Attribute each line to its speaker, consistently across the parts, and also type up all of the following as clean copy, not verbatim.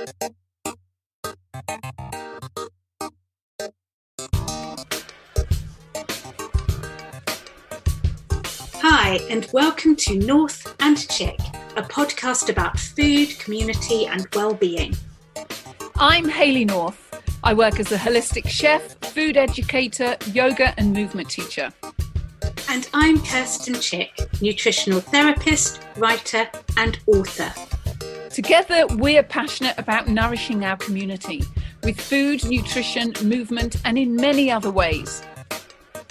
Speaker 1: Hi, and welcome to North and Chick, a podcast about food, community, and well-being.
Speaker 2: I'm Hayley North. I work as a holistic chef, food educator, yoga and movement teacher.
Speaker 1: And I'm Kirsten Chick, nutritional therapist, writer, and author.
Speaker 2: Together, we're passionate about nourishing our community with food, nutrition, movement, and in many other ways.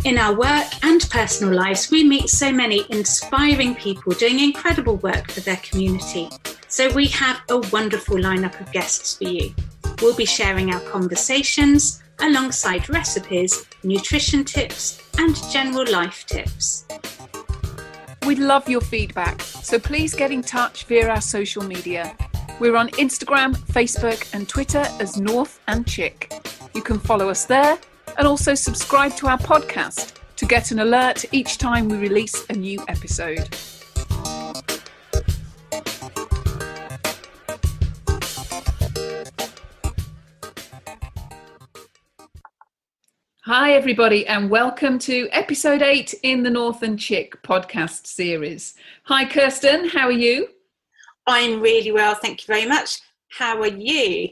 Speaker 1: In our work and personal lives, we meet so many inspiring people doing incredible work for their community. So we have a wonderful lineup of guests for you. We'll be sharing our conversations alongside recipes, nutrition tips, and general life tips.
Speaker 2: We'd love your feedback, so please get in touch via our social media. We're on Instagram, Facebook, and Twitter as North and Chick. You can follow us there and also subscribe to our podcast to get an alert each time we release a new episode. Hi everybody, and welcome to episode 8 in the North and Chick podcast series. Hi Kirsten, how are you?
Speaker 1: I'm really well, thank you very much. How are you?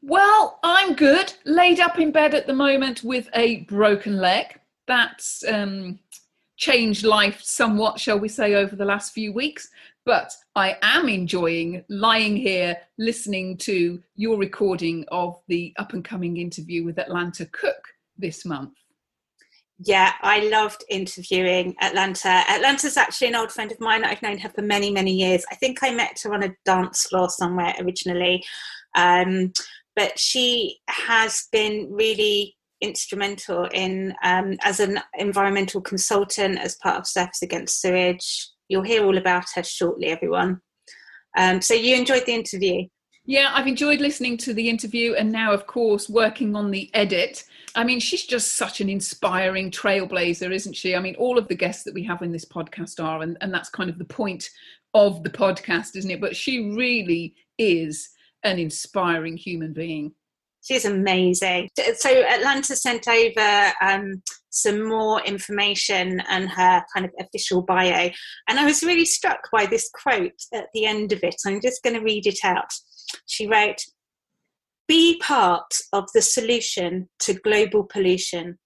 Speaker 2: Well, I'm good. Laid up in bed at the moment with a broken leg. That's changed life somewhat, shall we say, over the last few weeks. But I am enjoying lying here listening to your recording of the up-and-coming interview with Atlanta Cook this month.
Speaker 1: Yeah, I loved interviewing Atlanta. Atlanta's actually an old friend of mine. I've known her for many, many years. I think I met her on a dance floor somewhere originally. But she has been really instrumental in as an environmental consultant as part of Surfers Against Sewage. You'll hear all about her shortly, everyone. So you enjoyed the interview?
Speaker 2: Yeah, I've enjoyed listening to the interview and now, of course, working on the edit. I mean, she's just such an inspiring trailblazer, isn't she? I mean, all of the guests that we have in this podcast are, and that's kind of the point of the podcast, isn't it? But she really is an inspiring human being.
Speaker 1: She's amazing. So Atlanta sent over some more information and her kind of official bio. And I was really struck by this quote at the end of it. I'm just going to read it out. She wrote, "Be part of the solution to global pollution.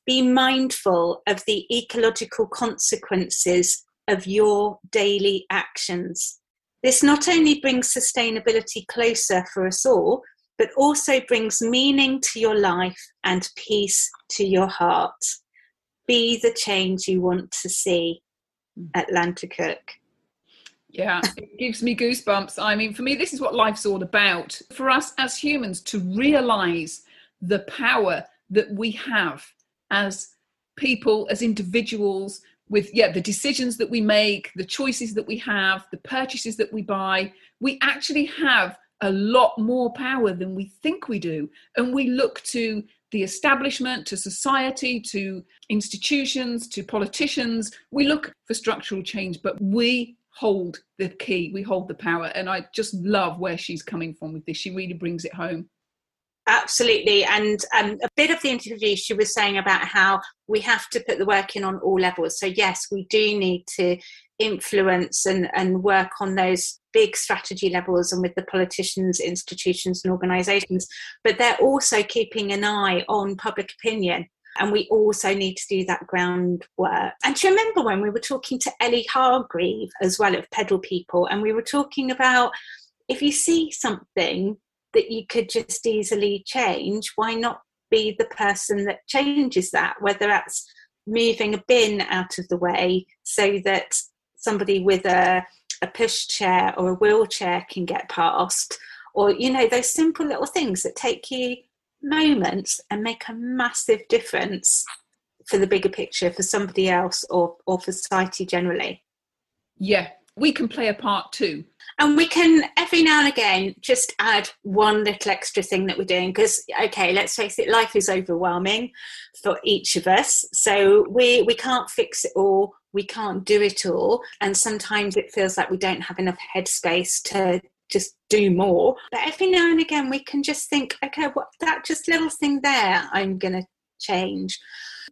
Speaker 1: Be mindful of the ecological consequences of your daily actions. This not only brings sustainability closer for us all, but also brings meaning to your life and peace to your heart. Be the change you want to see." Atlanta Cook.
Speaker 2: Yeah, it gives me goosebumps. I mean, for me, this is what life's all about. For us as humans to realise the power that we have as people, as individuals, with the decisions that we make, the choices that we have, the purchases that we buy. We actually have a lot more power than we think we do. And we look to the establishment, to society, to institutions, to politicians. We look for structural change, but we hold the key, we hold the power. And I just love where she's coming from with this. She really brings it home.
Speaker 1: Absolutely. And a bit of the interview, she was saying about how we have to put the work in on all levels. So yes, we do need to influence and work on those big strategy levels and with the politicians, institutions and organisations, but they're also keeping an eye on public opinion. And we also need to do that groundwork. And do you remember when we were talking to Ellie Hargreave as well of Pedal People, and we were talking about if you see something that you could just easily change, why not be the person that changes that, whether that's moving a bin out of the way so that somebody with a pushchair or a wheelchair can get past, or, you know, those simple little things that take you moments and make a massive difference for the bigger picture, for somebody else or for society generally.
Speaker 2: Yeah, we can play a part too.
Speaker 1: And we can, every now and again, just add one little extra thing that we're doing. Because, okay, let's face it, life is overwhelming for each of us. So we can't fix it all. We can't do it all. And sometimes it feels like we don't have enough headspace to just do more. But every now and again, we can just think, okay, what that just little thing there, I'm going to change.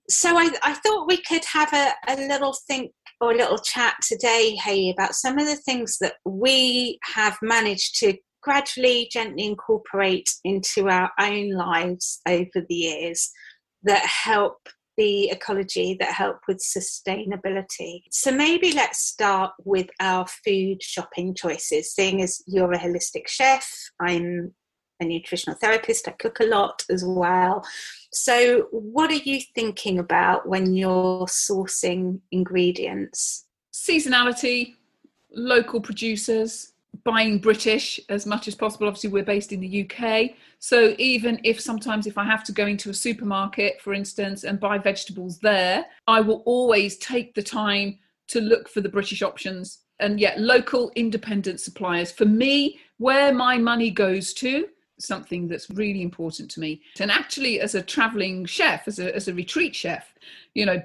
Speaker 1: So I thought we could have a little think or a little chat today, Hayley, about some of the things that we have managed to gradually, gently incorporate into our own lives over the years that help the ecology, that help with sustainability. So maybe let's start with our food shopping choices. Seeing as you're a holistic chef, I'm a nutritional therapist, I cook a lot as well. So what are you thinking about when you're sourcing ingredients?
Speaker 2: Seasonality, local producers, buying British as much as possible. Obviously, we're based in the UK. So even if sometimes if I have to go into a supermarket, for instance, and buy vegetables there, I will always take the time to look for the British options. And yet local independent suppliers, for me, where my money goes to, something that's really important to me. And actually, as a traveling chef, as a retreat chef,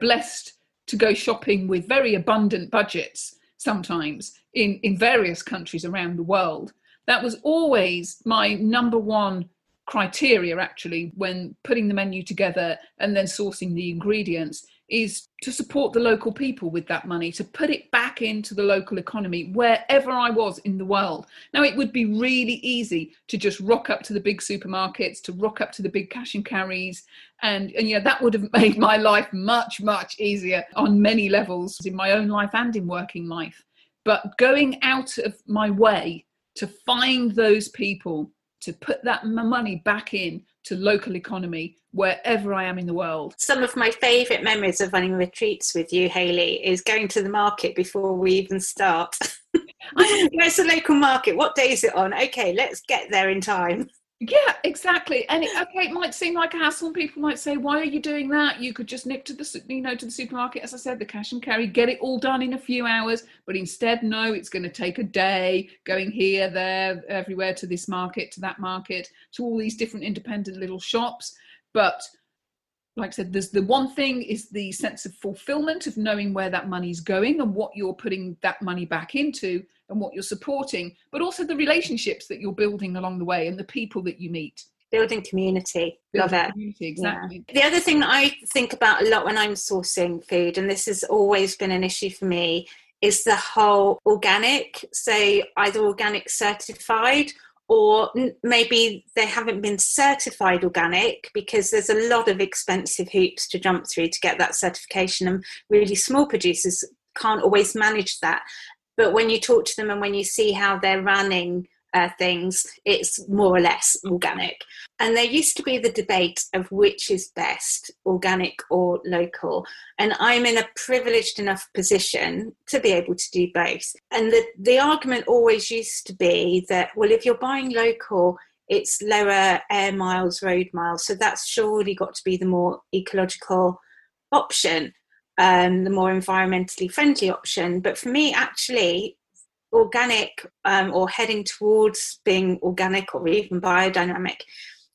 Speaker 2: blessed to go shopping with very abundant budgets sometimes in various countries around the world. That was always my number one criteria, actually, when putting the menu together and then sourcing the ingredients, is to support the local people with that money, to put it back into the local economy wherever I was in the world. Now, it would be really easy to just rock up to the big supermarkets, to rock up to the big cash and carries, and that would have made my life much, much easier on many levels in my own life and in working life. But going out of my way to find those people, to put that money back in to local economy wherever I am in the world.
Speaker 1: Some of my favourite memories of running retreats with you, Hayley, is going to the market before we even start. Where's the local market? What day is it on? Okay, let's get there in time.
Speaker 2: Yeah, exactly. And it might seem like a hassle. People might say, why are you doing that? You could just nip to the supermarket, as I said, the cash and carry, get it all done in a few hours. But instead, no, it's going to take a day going here, there, everywhere, to this market, to that market, to all these different independent little shops. But like I said, there's the one thing is the sense of fulfillment of knowing where that money's going and what you're putting that money back into and what you're supporting, but also the relationships that you're building along the way and the people that you meet.
Speaker 1: Building community. Love it.
Speaker 2: Community, exactly.
Speaker 1: Yeah. The other thing that I think about a lot when I'm sourcing food, and this has always been an issue for me, is the whole organic, so either organic certified, or maybe they haven't been certified organic, because there's a lot of expensive hoops to jump through to get that certification, and really small producers can't always manage that. But when you talk to them and when you see how they're running things, it's more or less organic. And there used to be the debate of which is best, organic or local. And I'm in a privileged enough position to be able to do both. And the argument always used to be that, well, if you're buying local, it's lower air miles, road miles. So that's surely got to be the more ecological option, the more environmentally friendly option. But for me, actually, organic or heading towards being organic or even biodynamic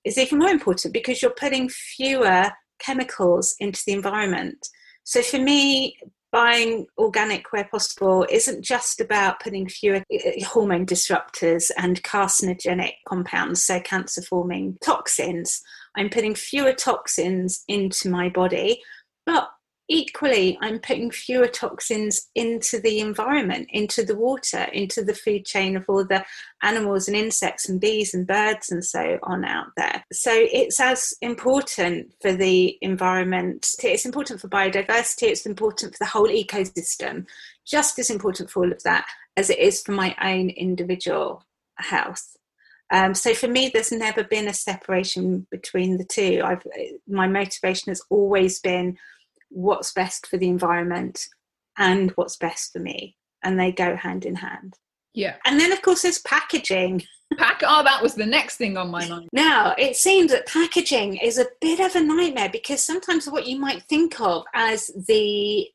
Speaker 1: is even more important, because you're putting fewer chemicals into the environment. So for me, buying organic where possible isn't just about putting fewer hormone disruptors and carcinogenic compounds, so cancer-forming toxins. I'm putting fewer toxins into my body, but equally, I'm putting fewer toxins into the environment, into the water, into the food chain of all the animals and insects and bees and birds and so on out there. So it's as important for the environment, it's important for biodiversity, it's important for the whole ecosystem, just as important for all of that as it is for my own individual health. So for me, there's never been a separation between the two. My motivation has always been what's best for the environment and what's best for me, and they go hand in hand.
Speaker 2: Yeah.
Speaker 1: And then of course there's packaging.
Speaker 2: That was the next thing on my mind.
Speaker 1: Now, it seems that packaging is a bit of a nightmare, because sometimes what you might think of as the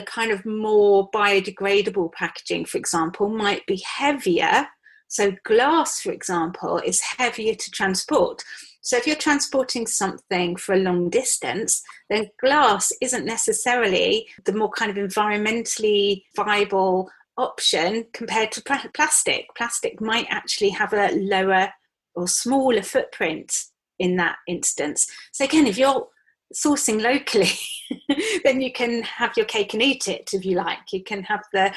Speaker 1: kind of more biodegradable packaging, for example, might be heavier. So glass, for example, is heavier to transport. So if you're transporting something for a long distance, then glass isn't necessarily the more kind of environmentally viable option compared to plastic. Plastic might actually have a lower or smaller footprint in that instance. So again, if you're sourcing locally, then you can have your cake and eat it, if you like. You can have the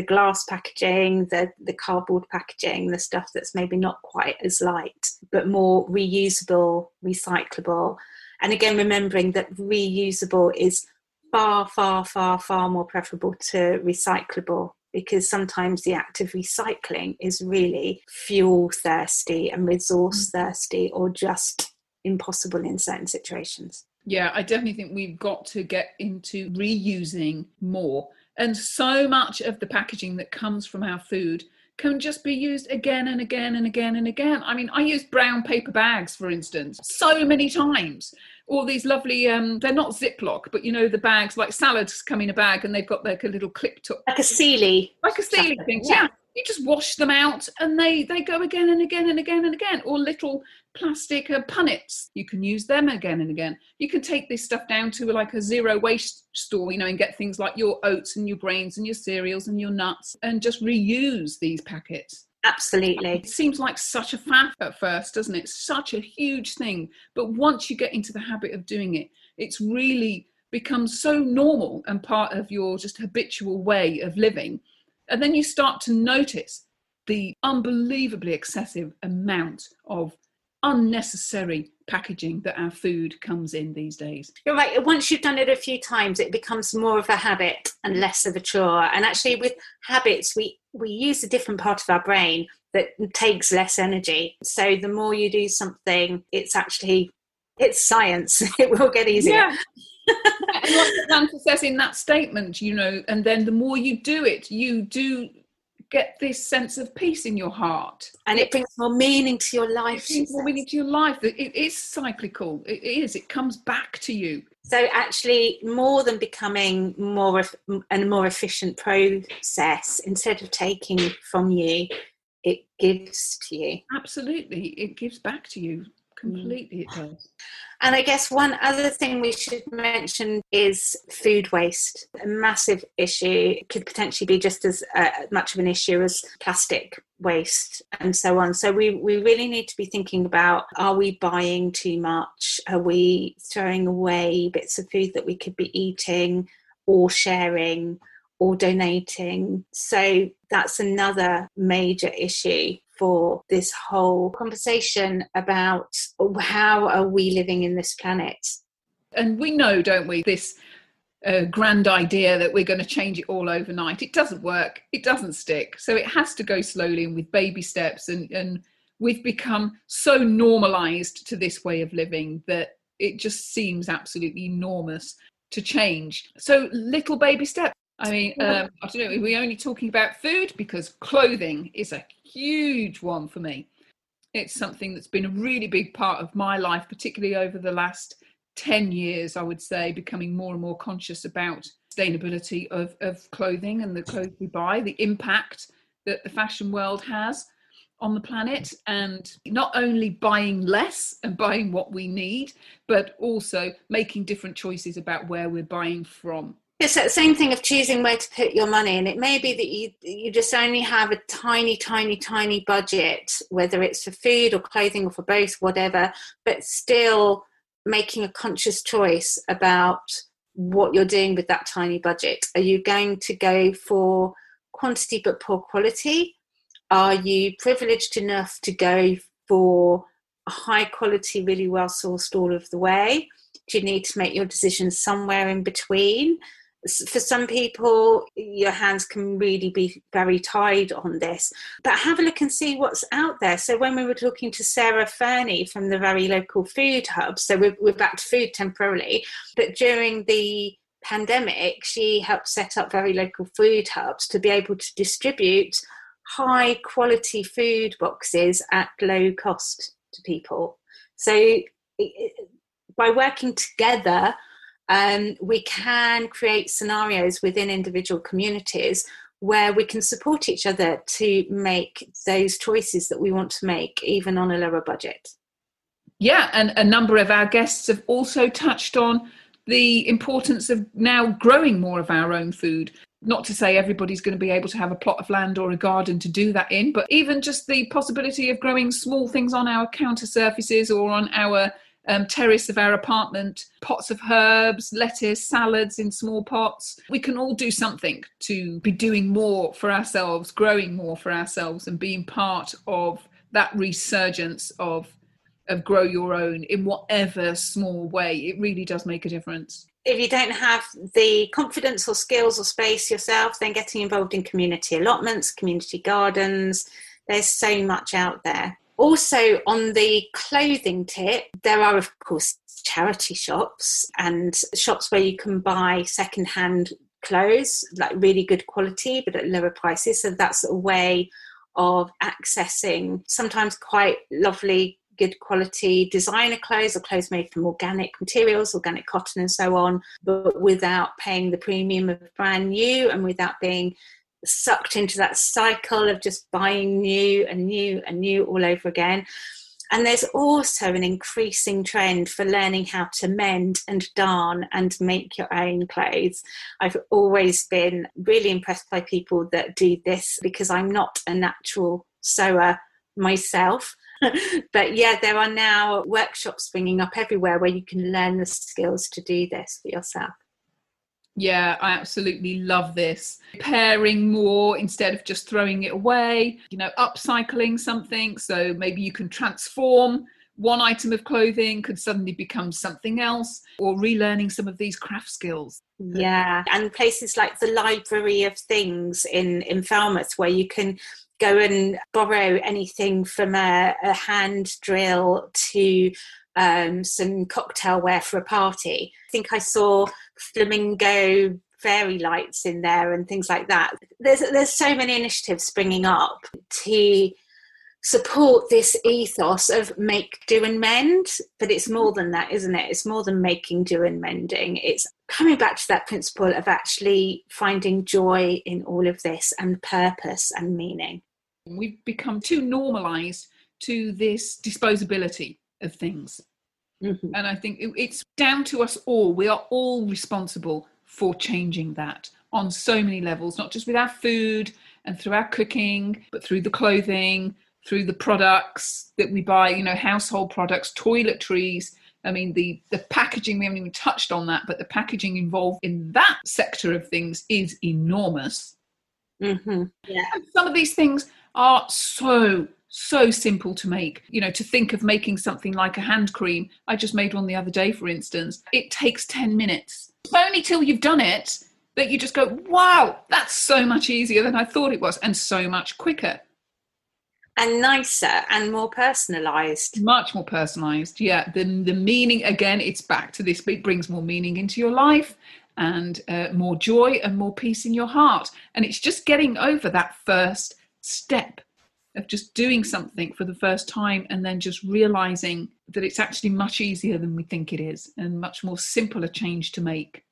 Speaker 1: glass packaging, the cardboard packaging, the stuff that's maybe not quite as light, but more reusable, recyclable. And again, remembering that reusable is far, far, far, far more preferable to recyclable, because sometimes the act of recycling is really fuel thirsty and resource thirsty, or just impossible in certain situations.
Speaker 2: Yeah, I definitely think we've got to get into reusing more. And so much of the packaging that comes from our food can just be used again and again and again and again. I mean, I use brown paper bags, for instance, so many times. All these lovely, they're not Ziploc, but you know, the bags, like salads come in a bag and they've got like a little clip to,
Speaker 1: like a Sealy.
Speaker 2: Like a Sealy thing, yeah. You just wash them out and they go again and again and again and again. Or little plastic punnets, you can use them again and again. You can take this stuff down to like a zero waste store, you know, and get things like your oats and your grains and your cereals and your nuts, and just reuse these packets.
Speaker 1: Absolutely.
Speaker 2: It seems like such a faff at first, doesn't it? Such a huge thing. But once you get into the habit of doing it, it's really becomes so normal and part of your just habitual way of living. And then you start to notice the unbelievably excessive amount of unnecessary packaging that our food comes in these days.
Speaker 1: You're right. Once you've done it a few times, it becomes more of a habit and less of a chore. And actually with habits, we use a different part of our brain that takes less energy. So the more you do something, it's science. It will get easier.
Speaker 2: Yeah. And like Santa says in that statement, you know, and then the more you do it, you do get this sense of peace in your heart.
Speaker 1: And it brings more meaning to your life.
Speaker 2: It brings more meaning to your life. It is cyclical. It is. It comes back to you.
Speaker 1: So actually, more than becoming more efficient process, instead of taking from you, it gives to you.
Speaker 2: Absolutely. It gives back to you. Completely, it does.
Speaker 1: And I guess one other thing we should mention is food waste. A massive issue. It could potentially be just as much of an issue as plastic waste and so on. So we really need to be thinking about, are we buying too much? Are we throwing away bits of food that we could be eating or sharing or donating? So that's another major issue for this whole conversation about how are we living in this planet.
Speaker 2: And we know, don't we, this grand idea that we're going to change it all overnight. It doesn't work. It doesn't stick. So it has to go slowly and with baby steps. And we've become so normalised to this way of living that it just seems absolutely enormous to change. So little baby steps. I mean, I don't know, are we only talking about food? Because clothing is a huge one for me. It's something that's been a really big part of my life, particularly over the last 10 years, I would say, becoming more and more conscious about sustainability of clothing and the clothes we buy, the impact that the fashion world has on the planet, and not only buying less and buying what we need, but also making different choices about where we're buying from.
Speaker 1: It's that same thing of choosing where to put your money. And it may be that you just only have a tiny, tiny, tiny budget, whether it's for food or clothing or for both, whatever, but still making a conscious choice about what you're doing with that tiny budget. Are you going to go for quantity but poor quality? Are you privileged enough to go for a high quality, really well sourced all of the way? Do you need to make your decisions somewhere in between? For some people, your hands can really be very tied on this, but have a look and see what's out there. So when we were talking to Sarah Fernie from the very local food hub, so we're back to food temporarily, but during the pandemic, she helped set up very local food hubs to be able to distribute high quality food boxes at low cost to people. So by working together, we can create scenarios within individual communities where we can support each other to make those choices that we want to make, even on a lower budget.
Speaker 2: Yeah, and a number of our guests have also touched on the importance of now growing more of our own food. Not to say everybody's going to be able to have a plot of land or a garden to do that in, but even just the possibility of growing small things on our counter surfaces or on our terrace of our apartment, pots of herbs, lettuce, salads in small pots. We can all do something to be doing more for ourselves, growing more for ourselves, and being part of that resurgence of grow your own in whatever small way. It really does make a difference.
Speaker 1: If you don't have the confidence or skills or space yourself, then getting involved in community allotments, community gardens, there's so much out there. Also, on the clothing tip, there are, of course, charity shops and shops where you can buy second-hand clothes, like really good quality, but at lower prices. So that's a way of accessing sometimes quite lovely, good quality designer clothes or clothes made from organic materials, organic cotton and so on, but without paying the premium of brand new and without being sucked into that cycle of just buying new and new and new all over again. And there's also an increasing trend for learning how to mend and darn and make your own clothes. I've always been really impressed by people that do this because I'm not a natural sewer myself. But yeah, there are now workshops springing up everywhere where you can learn the skills to do this for yourself.
Speaker 2: Yeah, I absolutely love this. Pairing more instead of just throwing it away, upcycling something. So maybe you can transform one item of clothing could suddenly become something else, or relearning some of these craft skills.
Speaker 1: Yeah, and places like the Library of Things in Falmouth, where you can go and borrow anything from a hand drill to some cocktail wear for a party. I think I saw flamingo fairy lights in there and things like that. There's so many initiatives springing up to support this ethos of make, do and mend, but it's more than that, isn't it? It's more than making, do and mending. It's coming back to that principle of actually finding joy in all of this and purpose and meaning.
Speaker 2: We've become too normalised to this disposability of things. Mm-hmm. And I think it's down to us all. We are all responsible for changing that on so many levels, not just with our food and through our cooking, but through the clothing, through the products that we buy, household products, toiletries. I mean, the packaging, we haven't even touched on that, but the packaging involved in that sector of things is enormous.
Speaker 1: Mm-hmm. Yeah.
Speaker 2: And some of these things are so simple to make. To think of making something like a hand cream. I just made one the other day, for instance. It takes 10 minutes. It's only till you've done it that you just go, wow, that's so much easier than I thought it was, and so much quicker.
Speaker 1: And nicer and more personalised.
Speaker 2: Much more personalised, yeah. The meaning, again, it's back to this, it brings more meaning into your life and more joy and more peace in your heart. And it's just getting over that first step of just doing something for the first time and then just realising that it's actually much easier than we think it is and much more simple a change to make.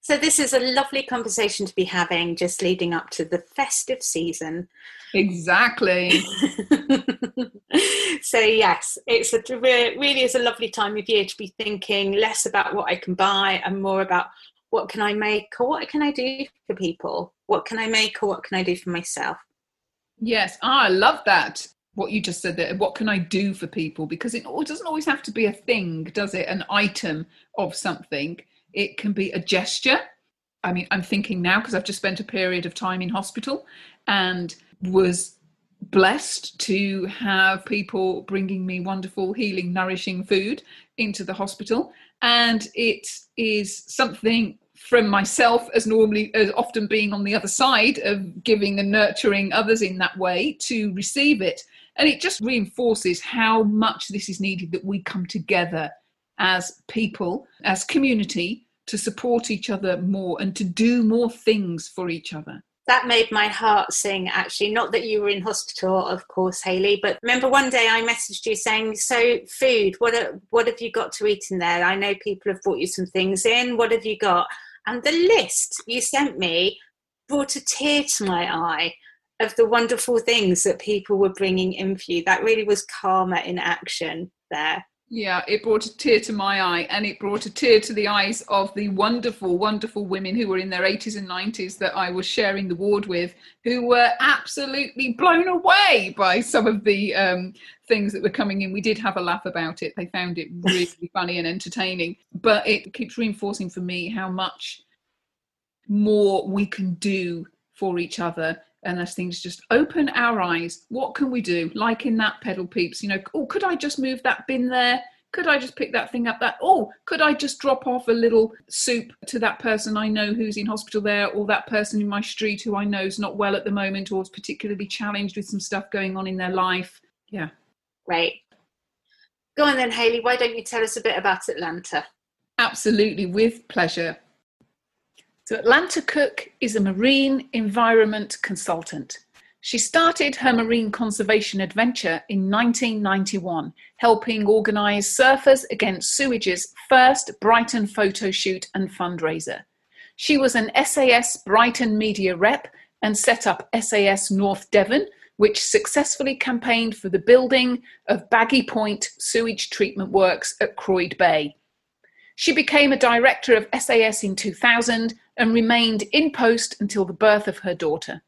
Speaker 1: So this is a lovely conversation to be having just leading up to the festive season.
Speaker 2: Exactly.
Speaker 1: So yes, it really is a lovely time of year to be thinking less about what I can buy and more about what can I make or what can I do for people? What can I make or what can I do for myself?
Speaker 2: Yes, I love that. What you just said there, what can I do for people? Because it doesn't always have to be a thing, does it? An item of something. It can be a gesture. I mean, I'm thinking now because I've just spent a period of time in hospital and was blessed to have people bringing me wonderful, healing, nourishing food into the hospital. And it is something from myself as often being on the other side of giving and nurturing others in that way to receive it. And it just reinforces how much this is needed, that we come together as people, as community, to support each other more and to do more things for each other.
Speaker 1: That made my heart sing, actually. Not that you were in hospital, of course, Hayley, but remember one day I messaged you saying, so food, what have you got to eat in there? I know people have brought you some things in. What have you got? And the list you sent me brought a tear to my eye of the wonderful things that people were bringing in for you. That really was karma in action there.
Speaker 2: Yeah, it brought a tear to my eye, and it brought a tear to the eyes of the wonderful, wonderful women who were in their 80s and 90s that I was sharing the ward with, who were absolutely blown away by some of the things that were coming in. We did have a laugh about it. They found it really funny and entertaining, but it keeps reinforcing for me how much more we can do for each other. And as things just open our eyes, what can we do? Like in that pedal peeps, oh, could I just move that bin there? Could I just pick that thing up? Could I just drop off a little soup to that person I know who's in hospital there, or that person in my street who I know is not well at the moment or is particularly challenged with some stuff going on in their life? Yeah.
Speaker 1: Great. Go on then, Hayley, why don't you tell us a bit about Atlanta?
Speaker 2: Absolutely, with pleasure. So Atlanta Cook is a marine environment consultant. She started her marine conservation adventure in 1991, helping organise Surfers Against Sewage's first Brighton photo shoot and fundraiser. She was an SAS Brighton Media Rep and set up SAS North Devon, which successfully campaigned for the building of Baggy Point sewage treatment works at Croyde Bay. She became a director of SAS in 2000 and remained in post until the birth of her daughter.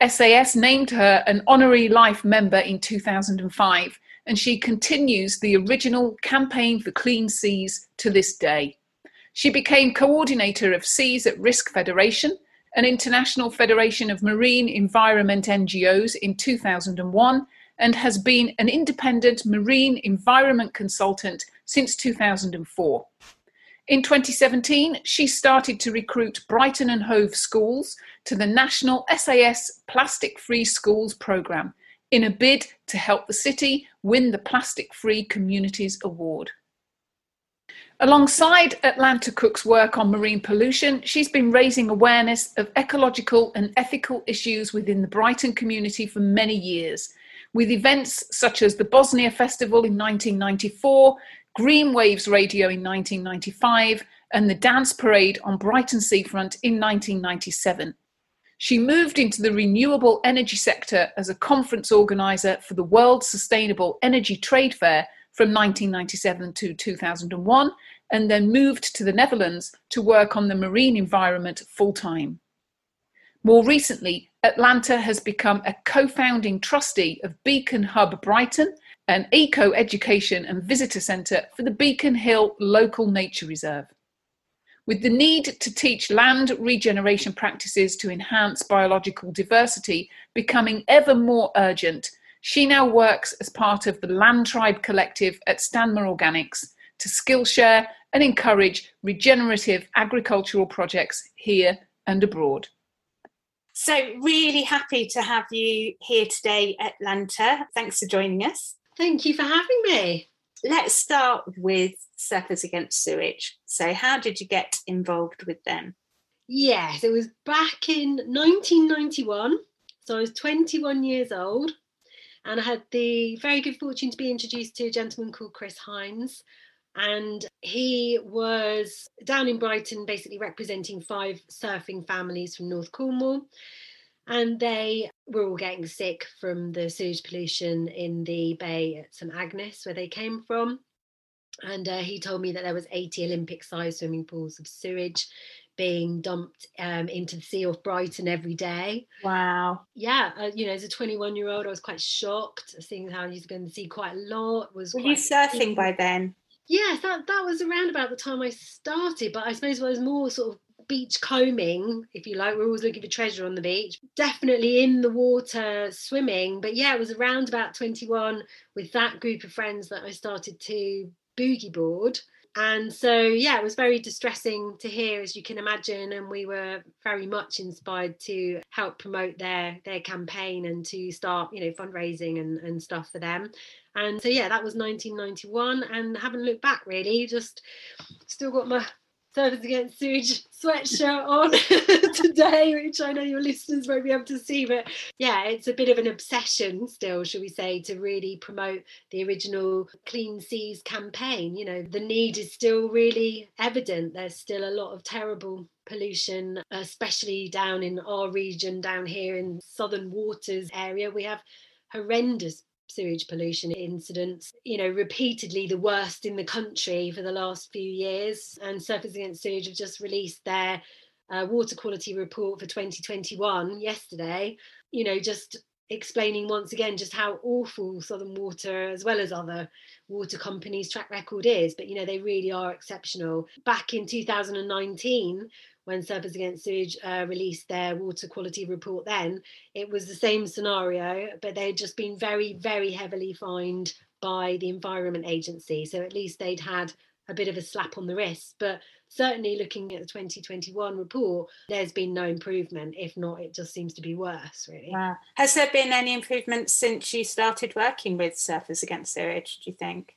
Speaker 2: SAS named her an Honorary Life Member in 2005, and she continues the original Campaign for Clean Seas to this day. She became Co-ordinator of Seas at Risk Federation, an international federation of marine environment NGOs, in 2001, and has been an independent marine environment consultant since 2004. In 2017, she started to recruit Brighton and Hove schools to the national SAS Plastic Free Schools programme in a bid to help the city win the Plastic Free Communities Award. Alongside Atlanta Cook's work on marine pollution, she's been raising awareness of ecological and ethical issues within the Brighton community for many years, with events such as the Bosnia Festival in 1994, Green Waves Radio in 1995, and the Dance Parade on Brighton Seafront in 1997. She moved into the renewable energy sector as a conference organiser for the World Sustainable Energy Trade Fair from 1997 to 2001, and then moved to the Netherlands to work on the marine environment full-time. More recently, Atlanta has become a co-founding trustee of Beacon Hub Brighton, an eco-education and visitor centre for the Beacon Hill Local Nature Reserve. With the need to teach land regeneration practices to enhance biological diversity becoming ever more urgent, she now works as part of the Land Tribe Collective at Stanmer Organics to Skillshare and encourage regenerative agricultural projects here and abroad.
Speaker 1: So really happy to have you here today, Atlanta. Thanks for joining us.
Speaker 3: Thank you for having me.
Speaker 1: Let's start with Surfers Against Sewage. So how did you get involved with them?
Speaker 3: Yes, it was back in 1991. So I was 21 years old, and I had the very good fortune to be introduced to a gentleman called Chris Hines. And he was down in Brighton basically representing 5 surfing families from North Cornwall. And they were all getting sick from the sewage pollution in the bay at St Agnes, where they came from. And he told me that there was 80 Olympic-sized swimming pools of sewage being dumped into the sea off Brighton every day.
Speaker 1: Wow.
Speaker 3: Yeah, as a 21-year-old, I was quite shocked, seeing how you're going to see quite a lot.
Speaker 1: Were you surfing by then?
Speaker 3: Yes, that was around about the time I started, but I suppose I was more sort of beach combing, if you like. We're always looking for treasure on the beach, definitely in the water swimming. But yeah, it was around about 21 with that group of friends that I started to boogie board. And so yeah, it was very distressing to hear, as you can imagine, and we were very much inspired to help promote their campaign and to start fundraising and stuff for them. And so yeah, that was 1991, and haven't looked back really. Just still got my Surfers Against Sewage sweatshirt on today, which I know your listeners won't be able to see, but yeah, it's a bit of an obsession still, shall we say, to really promote the original Clean Seas campaign. The need is still really evident. There's still a lot of terrible pollution, especially down in our region, down here in Southern Waters area. We have horrendous sewage pollution incidents, repeatedly the worst in the country for the last few years. And Surfers Against Sewage have just released their water quality report for 2021 yesterday, just explaining once again just how awful Southern Water, as well as other water companies' track record is. But, they really are exceptional. Back in 2019, when Surfers Against Sewage released their water quality report then, it was the same scenario, but they had just been very, very heavily fined by the Environment Agency. So at least they'd had a bit of a slap on the wrist. But certainly looking at the 2021 report, there's been no improvement. If not, it just seems to be worse, really.
Speaker 1: Wow. Has there been any improvement since you started working with Surfers Against Sewage, do you think?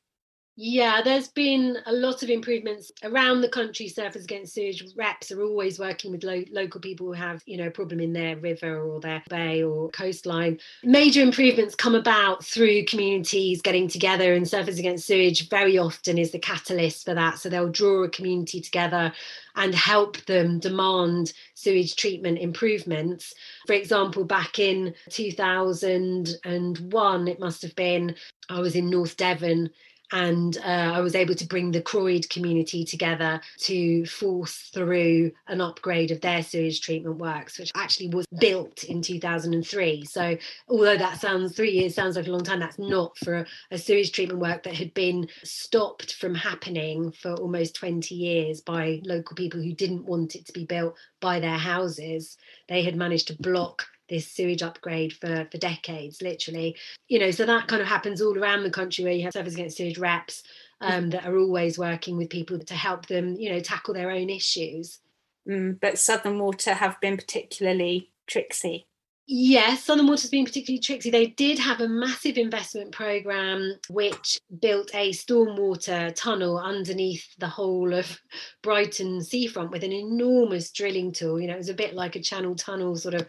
Speaker 3: Yeah, there's been a lot of improvements around the country. Surfers Against Sewage reps are always working with local people who have, a problem in their river or their bay or coastline. Major improvements come about through communities getting together, and Surfers Against Sewage very often is the catalyst for that. So they'll draw a community together and help them demand sewage treatment improvements. For example, back in 2001, it must have been, I was in North Devon, and I was able to bring the Croyde community together to force through an upgrade of their sewage treatment works, which actually was built in 2003. So although that 3 years sounds like a long time, that's not for a sewage treatment work that had been stopped from happening for almost 20 years by local people who didn't want it to be built by their houses. They had managed to block this sewage upgrade for decades, literally. So that kind of happens all around the country, where you have Surfers Against Sewage reps that are always working with people to help them, tackle their own issues.
Speaker 1: But Southern Water have been particularly tricksy.
Speaker 3: Yes, Southern Water's been particularly tricksy. They did have a massive investment programme which built a stormwater tunnel underneath the whole of Brighton seafront with an enormous drilling tool. It was a bit like a Channel Tunnel sort of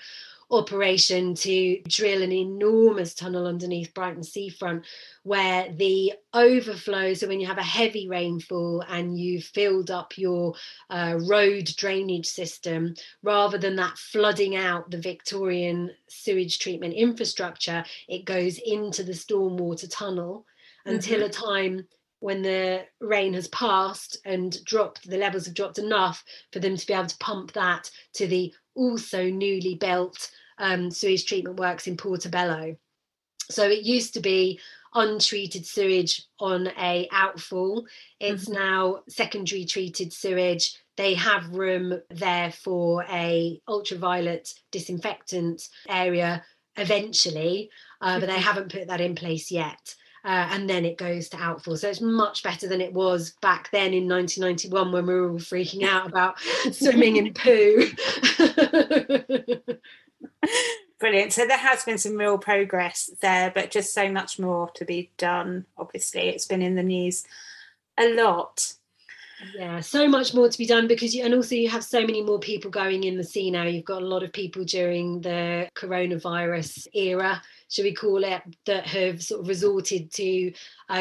Speaker 3: operation to drill an enormous tunnel underneath Brighton seafront, where the overflow, so when you have a heavy rainfall and you've filled up your road drainage system, rather than that flooding out the Victorian sewage treatment infrastructure, it goes into the stormwater tunnel until a time when the rain has passed and the levels have dropped enough for them to be able to pump that to the also newly built sewage treatment works in Portobello. So it used to be untreated sewage on a outfall. It's now secondary treated sewage. They have room there for a ultraviolet disinfectant area eventually, but they haven't put that in place yet. And then it goes to outfall. So it's much better than it was back then in 1991 when we were all freaking out about swimming in poo.
Speaker 1: Brilliant. So there has been some real progress there, but just so much more to be done. Obviously, it's been in the news a lot.
Speaker 3: Yeah, so much more to be done, because and also you have so many more people going in the sea now. You've got a lot of people during the coronavirus era, should we call it, that have sort of resorted to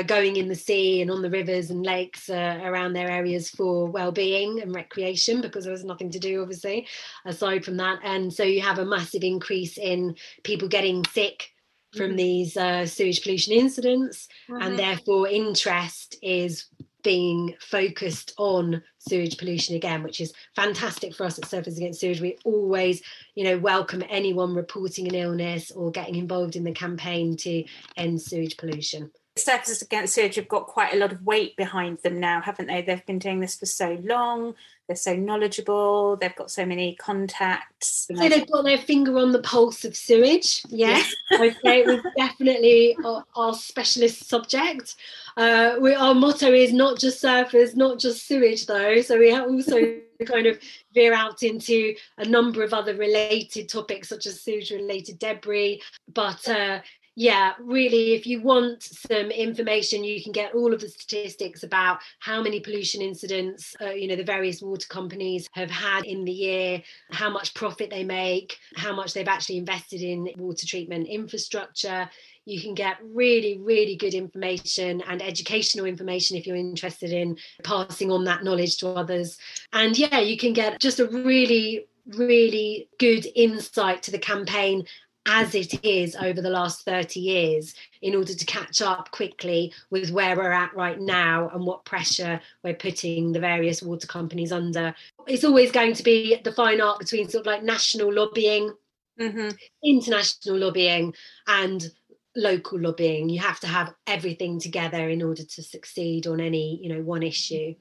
Speaker 3: going in the sea and on the rivers and lakes around their areas for well-being and recreation, because there was nothing to do, obviously, aside from that. And so you have a massive increase in people getting sick from these sewage pollution incidents, and therefore interest is being focused on sewage pollution again, which is fantastic for us at Surfers Against Sewage. We always, welcome anyone reporting an illness or getting involved in the campaign to end sewage pollution.
Speaker 1: Surfers Against Sewage have got quite a lot of weight behind them now, haven't they? They've been doing this for so long. They're so knowledgeable. They've got so many contacts.
Speaker 3: So they've got their finger on the pulse of sewage. Yes, I'd say it was definitely our specialist subject. Our motto is not just surfers, not just sewage, though. So we have also kind of veer out into a number of other related topics, such as sewage-related debris. But yeah, really, if you want some information, you can get all of the statistics about how many pollution incidents, the various water companies have had in the year, how much profit they make, how much they've actually invested in water treatment infrastructure. You can get really, really good information and educational information if you're interested in passing on that knowledge to others. And yeah, you can get just a really, really good insight to the campaign as it is over the last 30 years in order to catch up quickly with where we're at right now and what pressure we're putting the various water companies under. It's always going to be the fine art between sort of like national lobbying, international lobbying and local lobbying. You have to have everything together in order to succeed on any, one issue.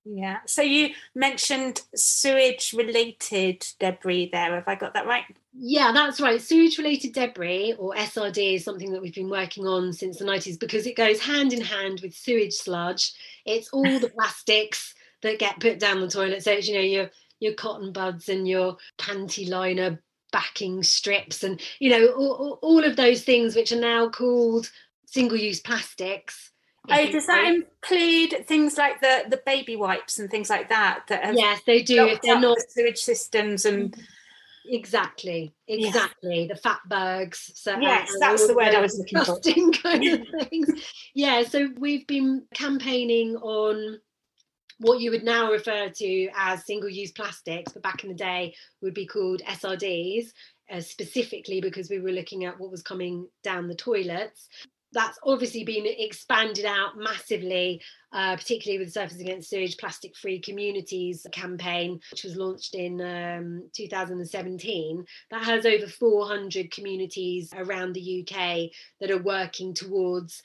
Speaker 1: Yeah. So you mentioned sewage related debris there. Have I got that right?
Speaker 3: Yeah, that's right. Sewage related debris, or SRD, is something that we've been working on since the 90s because it goes hand in hand with sewage sludge. It's all the plastics that get put down the toilet. So it's, your cotton buds and your panty liner backing strips and, all of those things which are now called single-use plastics.
Speaker 1: Does that include things like the baby wipes and things like that?
Speaker 3: Yes, they do. If they're not
Speaker 1: the sewage systems and
Speaker 3: exactly, the fatbergs. So
Speaker 1: yes, that's the word I was looking for.
Speaker 3: Kind of things. Yeah, so we've been campaigning on what you would now refer to as single-use plastics, but back in the day would be called SRDs, specifically because we were looking at what was coming down the toilets. That's obviously been expanded out massively, particularly with the Surfers Against Sewage Plastic Free Communities campaign, which was launched in 2017. That has over 400 communities around the UK that are working towards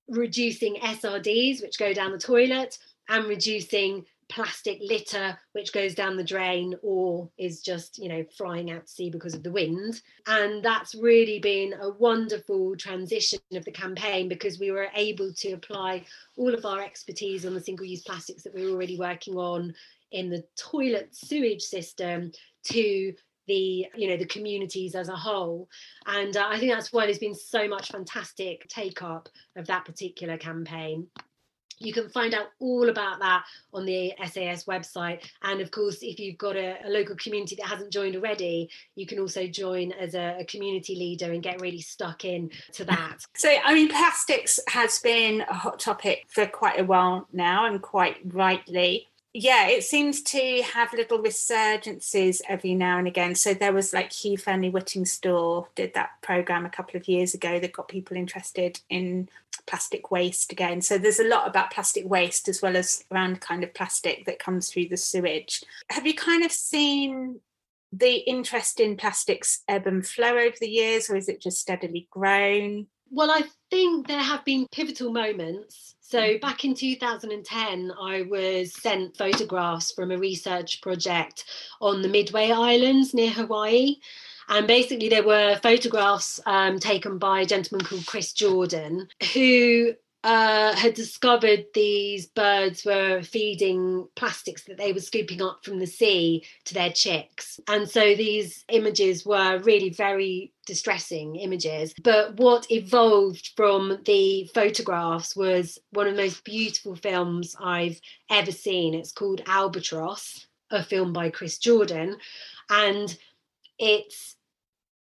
Speaker 3: reducing SRDs, which go down the toilet, and reducing plastic litter which goes down the drain or is just flying out to sea because of the wind. And that's really been a wonderful transition of the campaign because we were able to apply all of our expertise on the single-use plastics that we were already working on in the toilet sewage system to the communities as a whole. And I think that's why there's been so much fantastic take up of that particular campaign. You can find out all about that on the SAS website. And of course, if you've got a local community that hasn't joined already, you can also join as a community leader and get really stuck in to that.
Speaker 1: So, plastics has been a hot topic for quite a while now, and quite rightly. Yeah, it seems to have little resurgences every now and again. So there was Hugh Fearnley-Whittingstall did that programme a couple of years ago that got people interested in plastic waste again. So there's a lot about plastic waste as well as around kind of plastic that comes through the sewage. Have you kind of seen the interest in plastics ebb and flow over the years, or is it just steadily grown?
Speaker 3: Well, I think there have been pivotal moments. So back in 2010, I was sent photographs from a research project on the Midway Islands near Hawaii. And basically there were photographs taken by a gentleman called Chris Jordan, who had discovered these birds were feeding plastics that they were scooping up from the sea to their chicks. And so these images were really very distressing images. But what evolved from the photographs was one of the most beautiful films I've ever seen. It's called Albatross, a film by Chris Jordan. And it's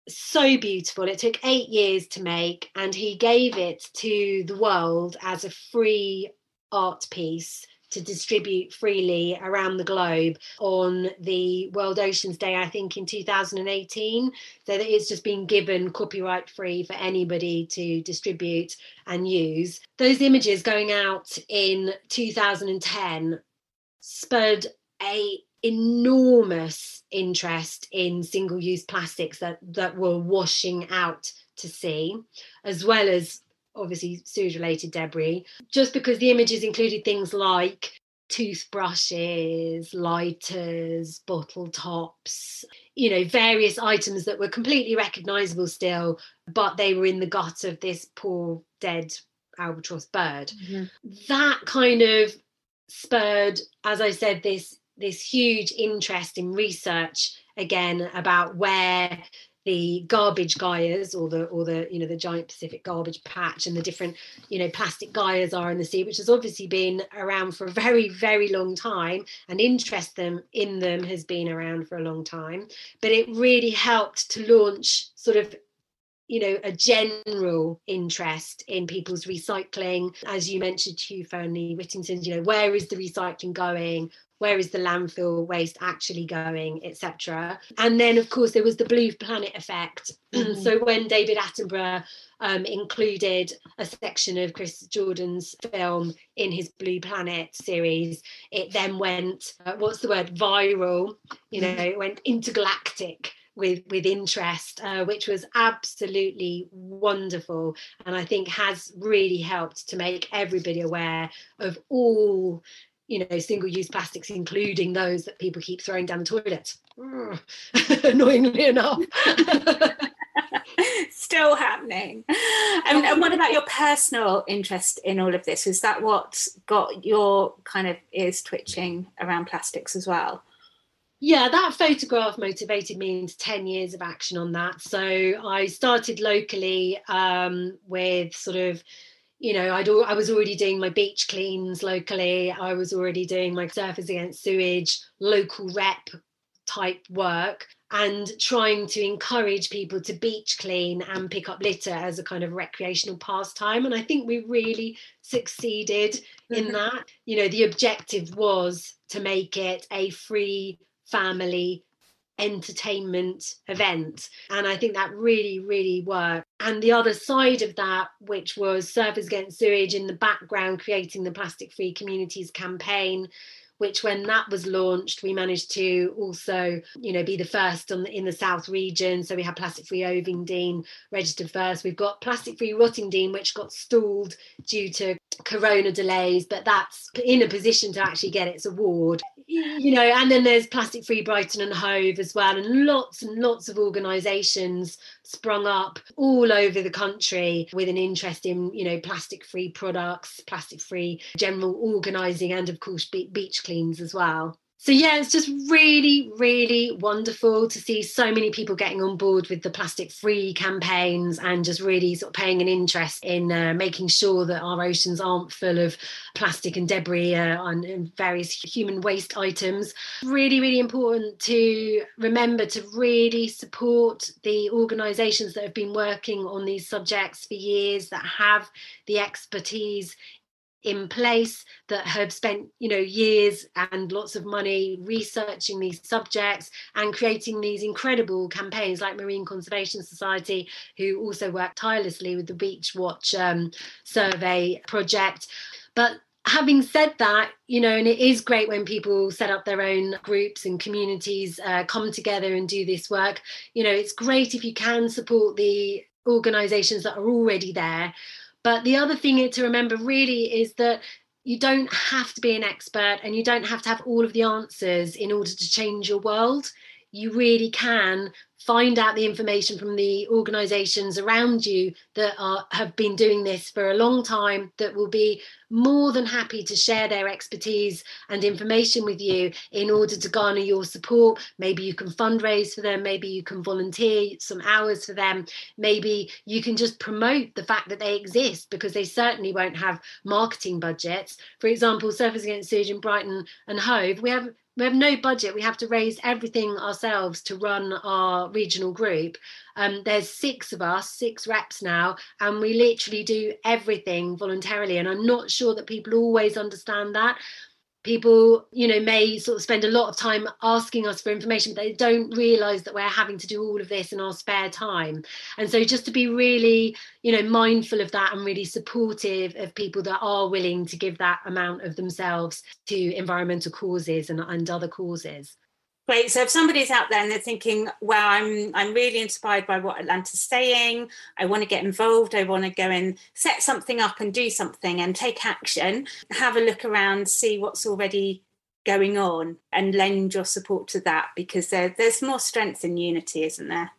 Speaker 3: so beautiful. It took 8 years to make, and he gave it to the world as a free art piece to distribute freely around the globe on the World Oceans Day, I think in 2018. So that it's just been given copyright free for anybody to distribute and use. Those images going out in 2010 spurred a enormous interest in single-use plastics that were washing out to sea, as well as obviously sewage-related debris, just because the images included things like toothbrushes, lighters, bottle tops, various items that were completely recognisable still, but they were in the gut of this poor dead albatross bird. Mm-hmm. That kind of spurred, as I said, this huge interest in research again about where the garbage gyres or the giant Pacific garbage patch and the different plastic gyres are in the sea, which has obviously been around for a very, very long time, and interest in them has been around for a long time. But it really helped to launch sort of a general interest in people's recycling. As you mentioned, Hugh Fearnley-Whittington, where is the recycling going? where is the landfill waste actually going, etc. And then, of course, there was the Blue Planet effect. So when David Attenborough included a section of Chris Jordan's film in his Blue Planet series, it then went, viral, it went intergalactic with interest, which was absolutely wonderful, and I think has really helped to make everybody aware of all single-use plastics, including those that people keep throwing down the toilet. Annoyingly enough.
Speaker 1: Still happening. And what about your personal interest in all of this? Is that what got your kind of ears twitching around plastics as well?
Speaker 3: Yeah, that photograph motivated me into 10 years of action on that. So I started locally with sort of, I was already doing my beach cleans locally. I was already doing my Surfers Against Sewage local rep type work, and trying to encourage people to beach clean and pick up litter as a kind of recreational pastime. And I think we really succeeded in that. The objective was to make it a free family entertainment event, and I think that really worked. And the other side of that, which was Surfers Against Sewage in the background, creating the Plastic Free Communities campaign, which when that was launched, we managed to also, be the first in the South region. So we had Plastic Free Ovingdean registered first. We've got Plastic Free Rottingdean, which got stalled due to corona delays, but that's in a position to actually get its award. And then there's Plastic Free Brighton and Hove as well, and lots of organisations sprung up all over the country with an interest in, plastic free products, plastic free general organising, and of course beach cleans as well. So yeah, it's just really wonderful to see so many people getting on board with the plastic free campaigns and just really sort of paying an interest in making sure that our oceans aren't full of plastic and debris and various human waste items. Really important to remember to really support the organisations that have been working on these subjects for years, that have the expertise in place, that have spent years and lots of money researching these subjects and creating these incredible campaigns, like Marine Conservation Society, who also work tirelessly with the Beach Watch survey project. But having said that, and it is great when people set up their own groups and communities, come together and do this work. It's great if you can support the organisations that are already there. But the other thing to remember really is that you don't have to be an expert, and you don't have to have all of the answers in order to change your world. You really can find out the information from the organisations around you that have been doing this for a long time, that will be more than happy to share their expertise and information with you in order to garner your support. Maybe you can fundraise for them, maybe you can volunteer some hours for them, maybe you can just promote the fact that they exist, because they certainly won't have marketing budgets. For example, Surfers Against Sewage in Brighton and Hove, we have no budget. We have to raise everything ourselves to run our regional group. There's 6 of us, 6 reps now, and we literally do everything voluntarily. And I'm not sure that people always understand that. People, may sort of spend a lot of time asking us for information, but they don't realise that we're having to do all of this in our spare time. And so just to be really, mindful of that and really supportive of people that are willing to give that amount of themselves to environmental causes and other causes.
Speaker 1: Great. So if somebody's out there and they're thinking, well, I'm really inspired by what Atlanta's saying, I want to get involved, I want to go and set something up and do something and take action, have a look around, see what's already going on and lend your support to that, because there's more strength in unity, isn't there?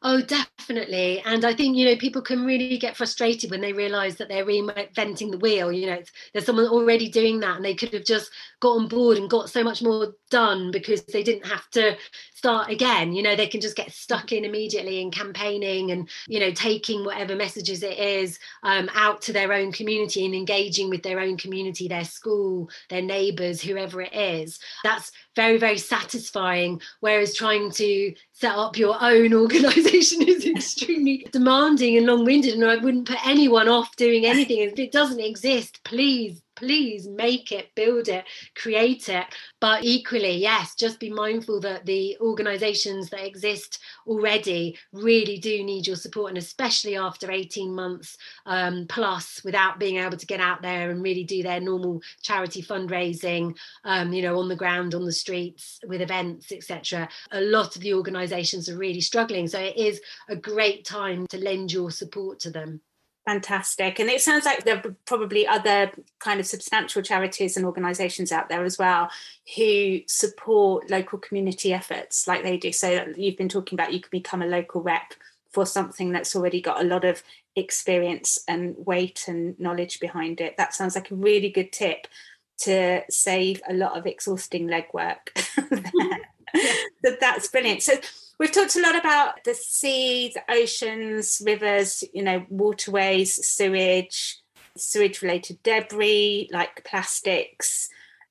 Speaker 3: Oh, definitely. And I think, people can really get frustrated when they realise that they're reinventing the wheel. There's someone already doing that, and they could have just got on board and got so much more done because they didn't have to start again. They can just get stuck in immediately in campaigning and, taking whatever messages it is out to their own community and engaging with their own community, their school, their neighbours, whoever it is. That's very, very satisfying. Whereas trying to set up your own organisation is extremely demanding and long-winded, and I wouldn't put anyone off doing anything. If it doesn't exist, please please make it, build it, create it. But equally, yes, just be mindful that the organisations that exist already really do need your support, and especially after 18 months plus without being able to get out there and really do their normal charity fundraising, on the ground, on the streets, with events, etc. A lot of the organisations are really struggling. So it is a great time to lend your support to them.
Speaker 1: Fantastic. And it sounds like there are probably other kind of substantial charities and organisations out there as well who support local community efforts like they do. So you've been talking about you can become a local rep for something that's already got a lot of experience and weight and knowledge behind it. That sounds like a really good tip to save a lot of exhausting legwork there. So that's brilliant. So we've talked a lot about the sea, the oceans, rivers, waterways, sewage-related debris, like plastics.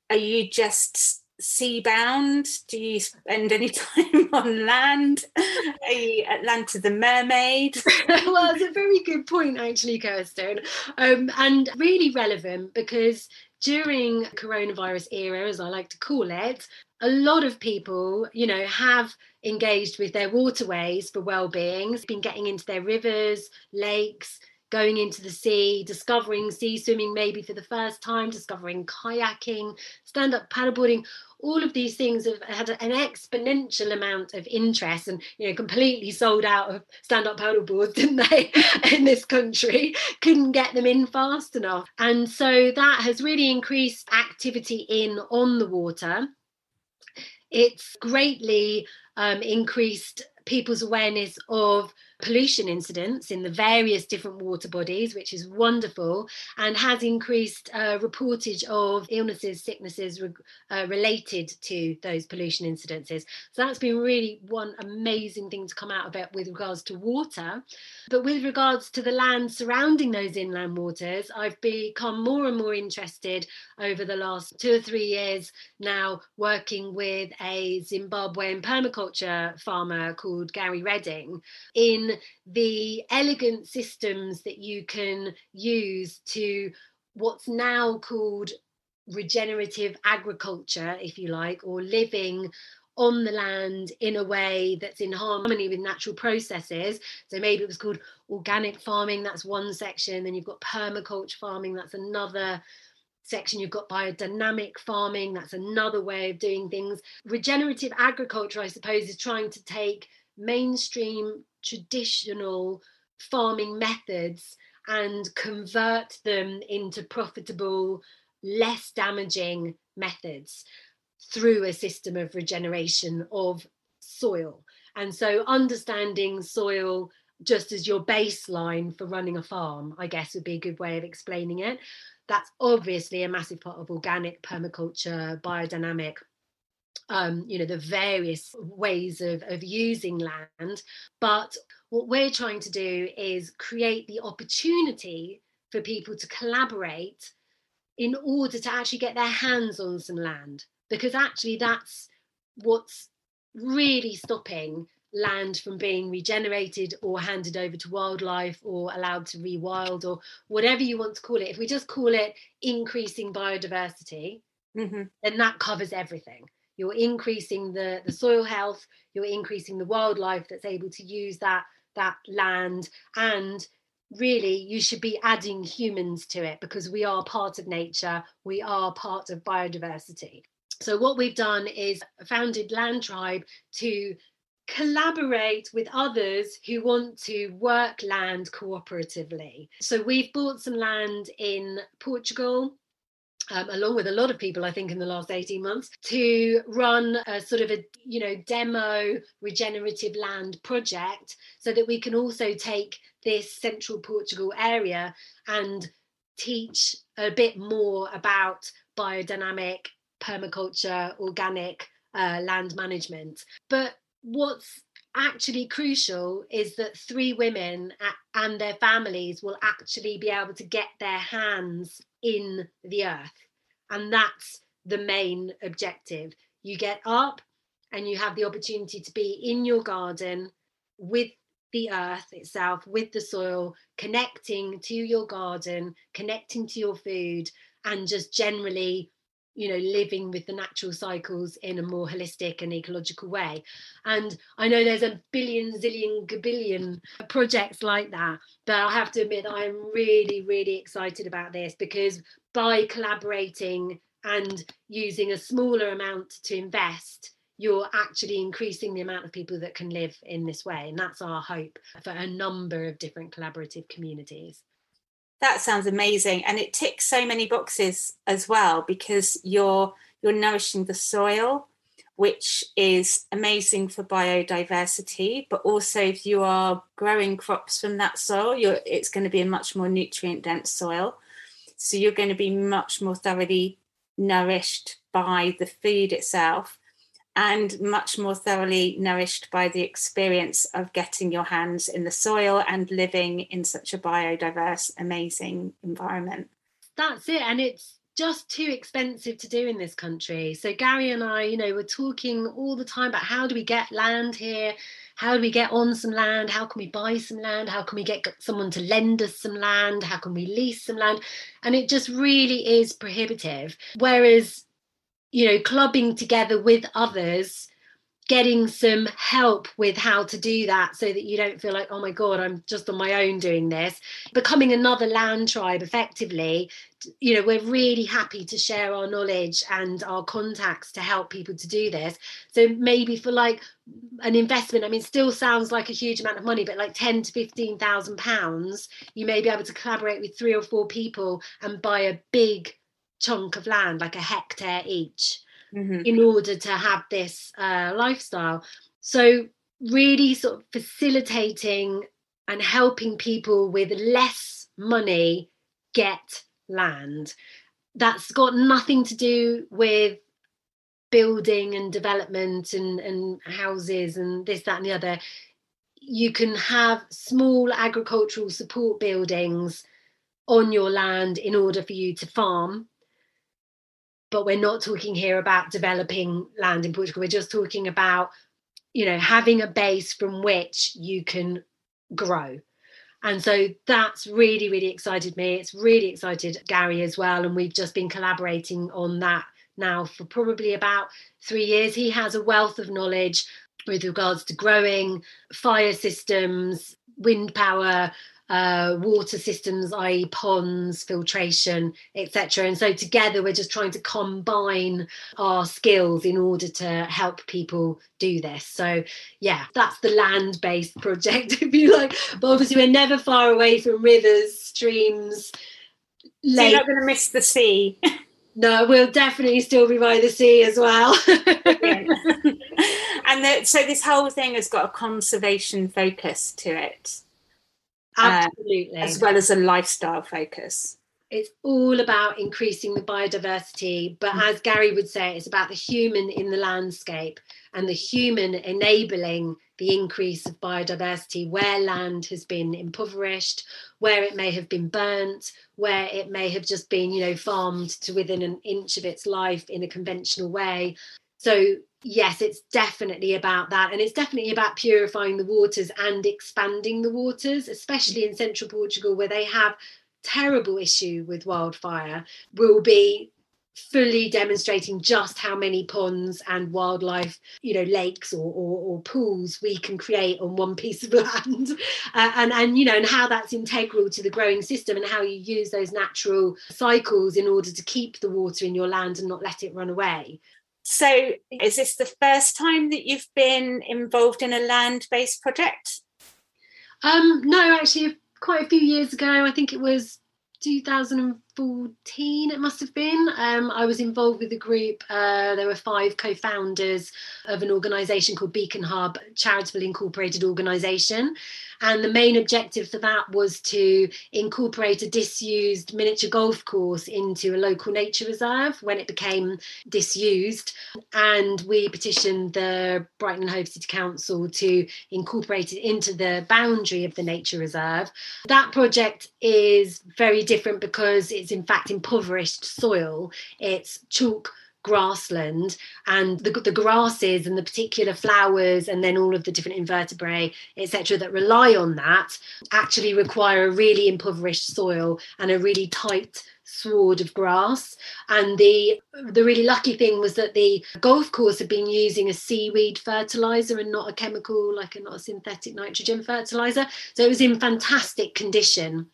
Speaker 1: Are you just sea-bound? Do you spend any time on land? Are you Atlanta the mermaid?
Speaker 3: Well, it's a very good point, actually, Kirsten, and really relevant, because during coronavirus era, as I like to call it, a lot of people, have engaged with their waterways for well-being, been getting into their rivers, lakes, going into the sea, discovering sea swimming maybe for the first time, discovering kayaking, stand-up paddleboarding. All of these things have had an exponential amount of interest, and completely sold out of stand-up paddleboards, didn't they, in this country? Couldn't get them in fast enough. And so that has really increased activity on the water. It's greatly increased people's awareness of pollution incidents in the various different water bodies, which is wonderful, and has increased reportage of illnesses, sicknesses related to those pollution incidences. So that's been really one amazing thing to come out of it with regards to water. But with regards to the land surrounding those inland waters, I've become more and more interested over the last 2 or 3 years now, working with a Zimbabwean permaculture farmer called Gary Redding, in the elegant systems that you can use to what's now called regenerative agriculture, if you like, or living on the land in a way that's in harmony with natural processes. So maybe it was called organic farming, that's one section. Then you've got permaculture farming, that's another section. You've got biodynamic farming, that's another way of doing things. Regenerative agriculture, I suppose, is trying to take mainstream traditional farming methods and convert them into profitable, less damaging methods through a system of regeneration of soil. And so understanding soil just as your baseline for running a farm, I guess, would be a good way of explaining it. That's obviously a massive part of organic permaculture, biodynamic, the various ways of using land. But what we're trying to do is create the opportunity for people to collaborate in order to actually get their hands on some land, because actually that's what's really stopping land from being regenerated or handed over to wildlife or allowed to rewild, or whatever you want to call it. If we just call it increasing biodiversity, then that covers everything. You're increasing the soil health, you're increasing the wildlife that's able to use that land, and really you should be adding humans to it, because we are part of nature, we are part of biodiversity. So what we've done is founded Land Tribe to collaborate with others who want to work land cooperatively. So we've bought some land in Portugal, along with a lot of people, I think, in the last 18 months, to run a sort of a demo regenerative land project, so that we can also take this central Portugal area and teach a bit more about biodynamic, permaculture, organic land management. But what's actually crucial is that 3 women and their families will actually be able to get their hands in the earth. And that's the main objective. You get up and you have the opportunity to be in your garden with the earth itself, with the soil, connecting to your garden, connecting to your food, and just generally, living with the natural cycles in a more holistic and ecological way. And I know there's a billion, zillion, gabillion projects like that, but I have to admit that I'm really, really excited about this, because by collaborating and using a smaller amount to invest, you're actually increasing the amount of people that can live in this way. And that's our hope for a number of different collaborative communities.
Speaker 1: That sounds amazing. And it ticks so many boxes as well, because you're nourishing the soil, which is amazing for biodiversity. But also, if you are growing crops from that soil, it's going to be a much more nutrient dense soil. So you're going to be much more thoroughly nourished by the food itself, and much more thoroughly nourished by the experience of getting your hands in the soil and living in such a biodiverse, amazing environment.
Speaker 3: That's it. And it's just too expensive to do in this country. So Gary and I, we're talking all the time about how do we get land here? How do we get on some land? How can we buy some land? How can we get someone to lend us some land? How can we lease some land? And it just really is prohibitive. Whereas, clubbing together with others, getting some help with how to do that, so that you don't feel like, oh my God, I'm just on my own doing this, becoming another land tribe effectively. We're really happy to share our knowledge and our contacts to help people to do this. So maybe for like an investment, it still sounds like a huge amount of money, but like £10,000 to £15,000, you may be able to collaborate with 3 or 4 people and buy a big chunk of land, like a hectare each, in order to have this lifestyle. So really sort of facilitating and helping people with less money get land. That's got nothing to do with building and development and houses and this, that and the other. You can have small agricultural support buildings on your land in order for you to farm. But we're not talking here about developing land in Portugal. We're just talking about, having a base from which you can grow. And so that's really, really excited me. It's really excited Gary as well. And we've just been collaborating on that now for probably about 3 years. He has a wealth of knowledge with regards to growing, fire systems, wind power, water systems, i.e. ponds, filtration, etc. And so together we're just trying to combine our skills in order to help people do this. So yeah, that's the land-based project, if you like. But obviously we're never far away from rivers, streams, lakes.
Speaker 1: So you're not going to miss the sea.
Speaker 3: No, we'll definitely still be by the sea as well.
Speaker 1: And so this whole thing has got a conservation focus to it.
Speaker 3: Absolutely.
Speaker 1: As well as a lifestyle focus.
Speaker 3: It's all about increasing the biodiversity, but as Gary would say, it's about the human in the landscape and the human enabling the increase of biodiversity where land has been impoverished, where it may have been burnt, where it may have just been, farmed to within an inch of its life in a conventional way. So yes, it's definitely about that. And it's definitely about purifying the waters and expanding the waters, especially in central Portugal, where they have terrible issue with wildfire. We'll be fully demonstrating just how many ponds and wildlife, lakes or pools we can create on one piece of land, and how that's integral to the growing system, and how you use those natural cycles in order to keep the water in your land and not let it run away.
Speaker 1: So is this the first time that you've been involved in a land-based project?
Speaker 3: No, actually, quite a few years ago, I think it was 2014 it must have been. I was involved with a group. There were 5 co-founders of an organisation called Beacon Hub, charitable incorporated organisation. And the main objective for that was to incorporate a disused miniature golf course into a local nature reserve when it became disused. And we petitioned the Brighton Hove City Council to incorporate it into the boundary of the nature reserve. That project is very different because it's in fact impoverished soil. It's chalk grassland, and the grasses and the particular flowers and then all of the different invertebrate, etc., that rely on that actually require a really impoverished soil and a really tight sward of grass. And the really lucky thing was that the golf course had been using a seaweed fertilizer and not a chemical, not a synthetic nitrogen fertilizer, so it was in fantastic condition.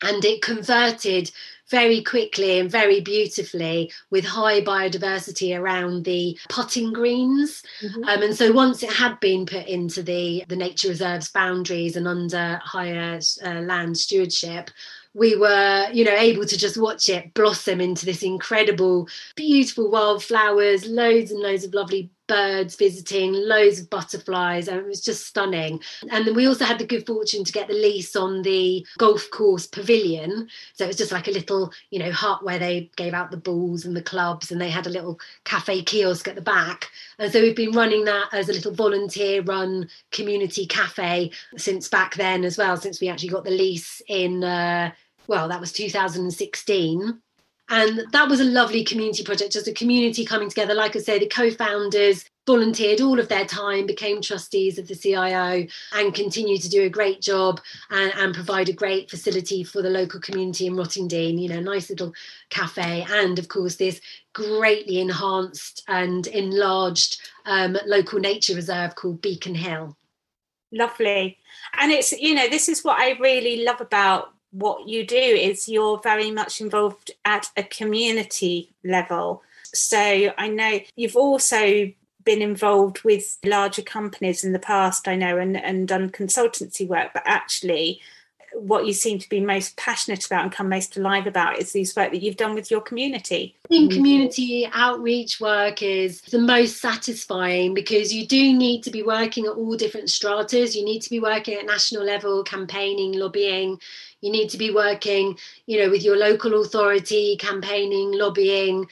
Speaker 3: And it converted very quickly and very beautifully with high biodiversity around the putting greens. And so once it had been put into the nature reserve's boundaries and under higher land stewardship, we were, able to just watch it blossom into this incredible, beautiful wildflowers, loads and loads of lovely birds visiting, loads of butterflies, and it was just stunning. And then we also had the good fortune to get the lease on the golf course pavilion, so it was just like a little hut where they gave out the balls and the clubs, and they had a little cafe kiosk at the back. And so we've been running that as a little volunteer run community cafe since back then as well, since we actually got the lease in that was 2016. And that was a lovely community project, just a community coming together. Like I say, the co-founders volunteered all of their time, became trustees of the CIO, and continue to do a great job and provide a great facility for the local community in Rottingdean, a nice little cafe. And of course, this greatly enhanced and enlarged local nature reserve called Beacon Hill.
Speaker 1: Lovely. And it's, this is what I really love about what you do, is you're very much involved at a community level. So I know you've also been involved with larger companies in the past, I know, and done consultancy work, but actually what you seem to be most passionate about and come most alive about is this work that you've done with your community.
Speaker 3: I think community outreach work is the most satisfying, because you do need to be working at all different stratas. You need to be working at national level, campaigning, lobbying. You need to be working, with your local authority, campaigning, lobbying,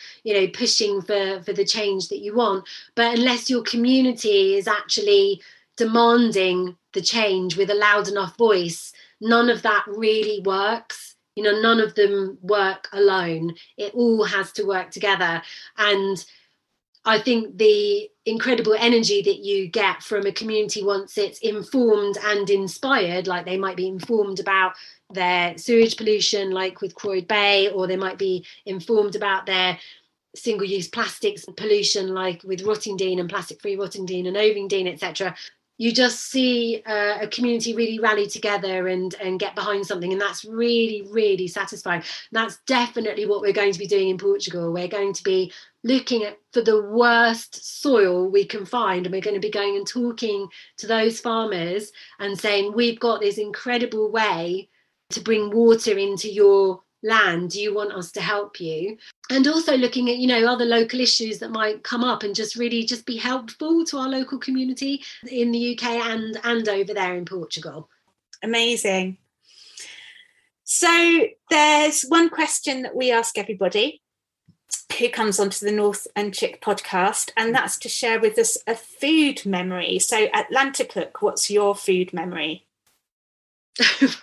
Speaker 3: pushing for the change that you want. But unless your community is actually demanding the change with a loud enough voice, none of that really works. None of them work alone. It all has to work together. And I think the incredible energy that you get from a community once it's informed and inspired, like they might be informed about their sewage pollution, like with Croyde Bay, or they might be informed about their single-use plastics pollution, like with Rottingdean and Plastic Free Rottingdean and Ovingdean, etc. You just see a community really rally together and get behind something, and that's really, really satisfying. And that's definitely what we're going to be doing in Portugal. We're going to be looking for the worst soil we can find, and we're going to be going and talking to those farmers and saying, we've got this incredible way to bring water into your land. Do you want us to help you? And also looking at, other local issues that might come up, and just really just be helpful to our local community in the UK and over there in Portugal.
Speaker 1: Amazing. So there's one question that we ask everybody who comes onto the North and Chick podcast, and that's to share with us a food memory. So Atlantic Look, what's your food memory?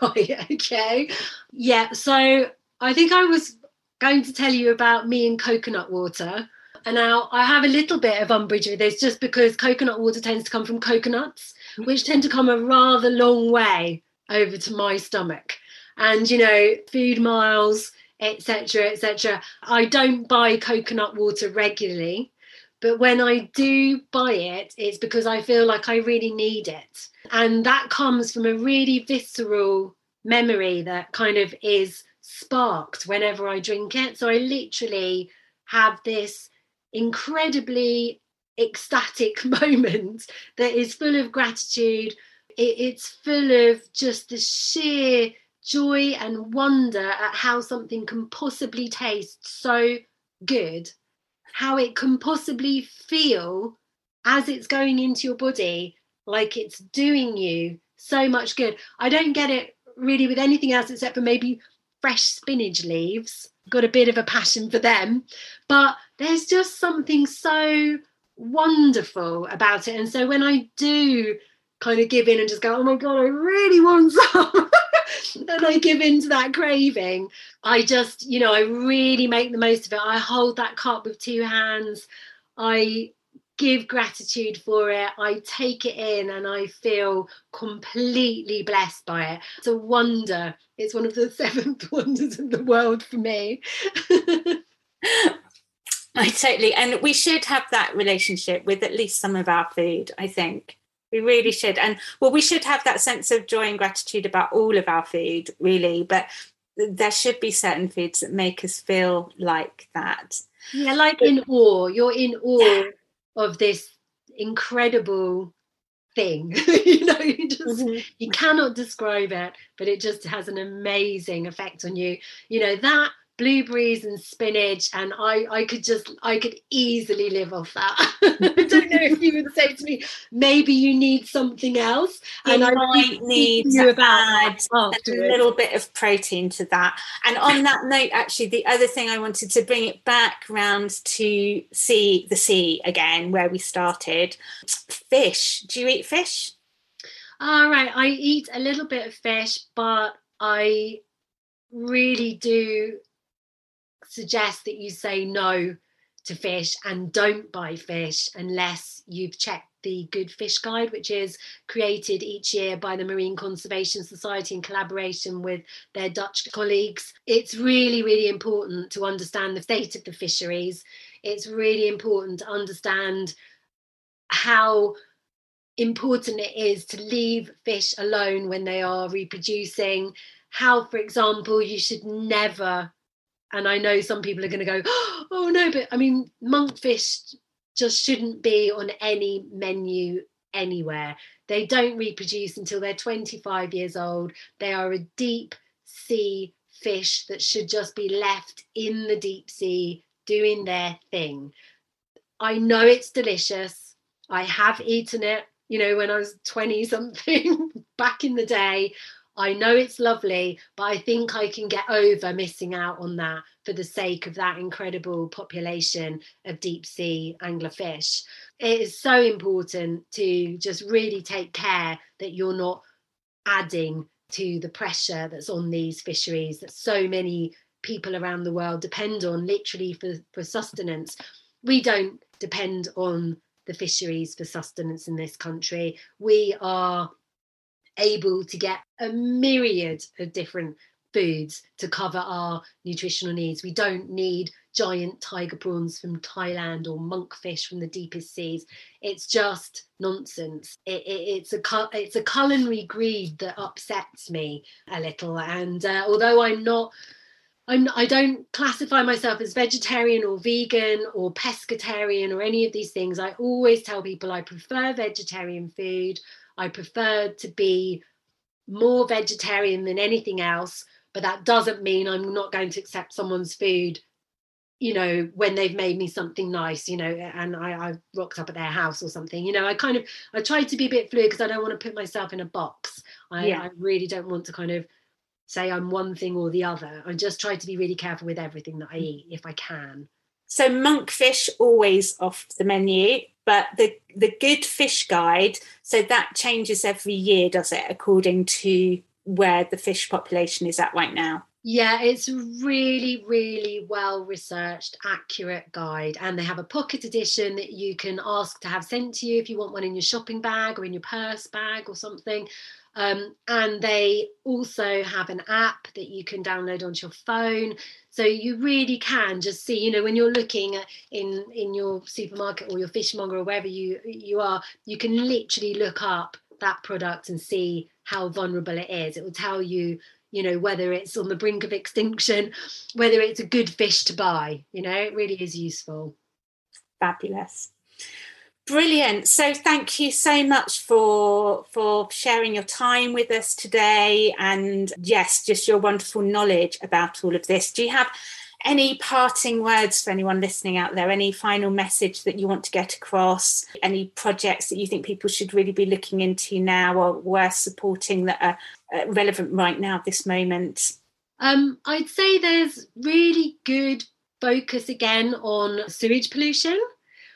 Speaker 3: Right, okay. Yeah, so I think I was going to tell you about me and coconut water. And now I have a little bit of umbrage with this, just because coconut water tends to come from coconuts, which tend to come a rather long way over to my stomach. And, food miles, etc., etc. I don't buy coconut water regularly, but when I do buy it, it's because I feel like I really need it. And that comes from a really visceral memory that kind of is sparked whenever I drink it. So I literally have this incredibly ecstatic moment that is full of gratitude. It's full of just the sheer joy and wonder at how something can possibly taste so good, how it can possibly feel as it's going into your body, like it's doing you so much good. I don't get it really with anything else except for maybe fresh spinach leaves. Got a bit of a passion for them, but there's just something so wonderful about it. And so when I do kind of give in and just go, oh my God, I really want some, and I give in to that craving. I just, I really make the most of it. I hold that cup with two hands. I give gratitude for it. I take it in and I feel completely blessed by it. It's a wonder. It's one of the seventh wonders of the world for me.
Speaker 1: And we should have that relationship with at least some of our food, I think. We really should. And we should have that sense of joy and gratitude about all of our food, really. But there should be certain foods that make us feel like that.
Speaker 3: Yeah, like in awe. You're in awe of this incredible thing. You cannot describe it, but it just has an amazing effect on you. That blueberries and spinach, and I could easily live off that. I don't know if you would say to me, maybe you need something else,
Speaker 1: and I might need to add a little bit of protein to that. And on that note, actually, the other thing I wanted to bring it back round to the sea again, where we started. Fish. Do you eat fish?
Speaker 3: All right, I eat a little bit of fish, but I really do suggest that you say no to fish and don't buy fish unless you've checked the Good Fish Guide, which is created each year by the Marine Conservation Society in collaboration with their Dutch colleagues. It's really, really important to understand the state of the fisheries. It's really important to understand how important it is to leave fish alone when they are reproducing. How, for example, you should never, and I know some people are going to go, oh no, but I mean, monkfish just shouldn't be on any menu anywhere. They don't reproduce until they're 25 years old. They are a deep sea fish that should just be left in the deep sea doing their thing. I know it's delicious. I have eaten it, when I was 20 something back in the day. I know it's lovely, but I think I can get over missing out on that for the sake of that incredible population of deep sea anglerfish. It is so important to just really take care that you're not adding to the pressure that's on these fisheries that so many people around the world depend on, literally for sustenance. We don't depend on the fisheries for sustenance in this country. We are able to get a myriad of different foods to cover our nutritional needs. We don't need giant tiger prawns from Thailand or monkfish from the deepest seas. It's just nonsense. It's a culinary greed that upsets me a little. And although I don't classify myself as vegetarian or vegan or pescatarian or any of these things, I always tell people I prefer vegetarian food. I prefer to be more vegetarian than anything else, but that doesn't mean I'm not going to accept someone's food, when they've made me something nice, and I rocked up at their house or something. I try to be a bit fluid because I don't want to put myself in a box. I really don't want to kind of say I'm one thing or the other. I just try to be really careful with everything that I eat if I can.
Speaker 1: So monkfish always off the menu, but the Good Fish Guide, so that changes every year, does it, according to where the fish population is at right now?
Speaker 3: Yeah, it's a really, really well-researched, accurate guide. And they have a pocket edition that you can ask to have sent to you if you want one in your shopping bag or in your purse bag or something. And they also have an app that you can download onto your phone. So you really can just see, when you're looking at in your supermarket or your fishmonger or wherever you are, you can literally look up that product and see how vulnerable it is. It will tell you, whether it's on the brink of extinction, whether it's a good fish to buy. It really is useful.
Speaker 1: Fabulous. Brilliant. So thank you so much for sharing your time with us today, and yes, just your wonderful knowledge about all of this. Do you have any parting words for anyone listening out there? Any final message that you want to get across? Any projects that you think people should really be looking into now or worth supporting that are relevant right now at this moment?
Speaker 3: I'd say there's really good focus again on sewage pollution.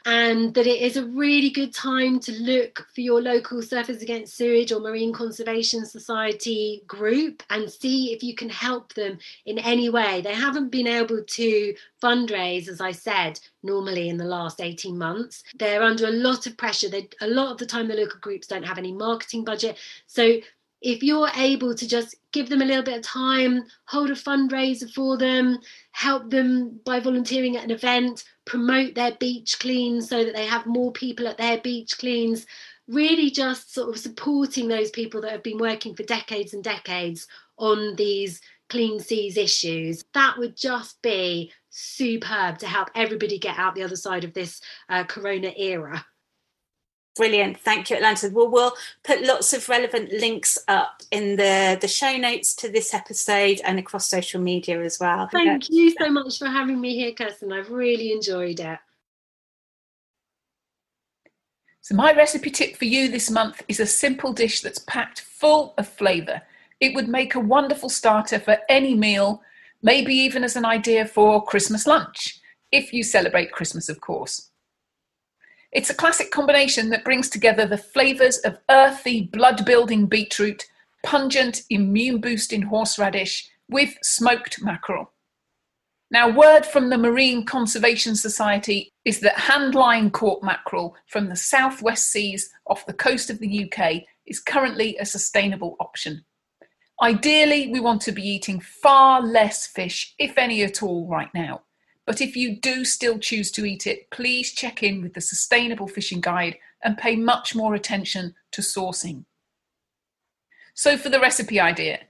Speaker 3: and that it is a really good time to look for your local Surfers Against Sewage or Marine Conservation Society group and see if you can help them in any way. They haven't been able to fundraise, as I said, normally in the last 18 months. They're under a lot of pressure. A lot of the time the local groups don't have any marketing budget. So if you're able to just give them a little bit of time, hold a fundraiser for them, help them by volunteering at an event, promote their beach cleans so that they have more people at their beach cleans, really just sort of supporting those people that have been working for decades and decades on these clean seas issues. That would just be superb to help everybody get out the other side of this corona era.
Speaker 1: Brilliant. Thank you, Atlanta. Well, we'll put lots of relevant links up in the show notes to this episode and across social media as well.
Speaker 3: Thank you so much for having me here, Kirsten. I've really enjoyed it.
Speaker 2: So my recipe tip for you this month is a simple dish that's packed full of flavour. It would make a wonderful starter for any meal, maybe even as an idea for Christmas lunch, if you celebrate Christmas, of course. It's a classic combination that brings together the flavours of earthy, blood-building beetroot, pungent, immune-boosting horseradish with smoked mackerel. Now, word from the Marine Conservation Society is that hand-line caught mackerel from the southwest seas off the coast of the UK is currently a sustainable option. Ideally, we want to be eating far less fish, if any at all, right now. But if you do still choose to eat it, please check in with the Sustainable Fishing Guide and pay much more attention to sourcing. So for the recipe idea,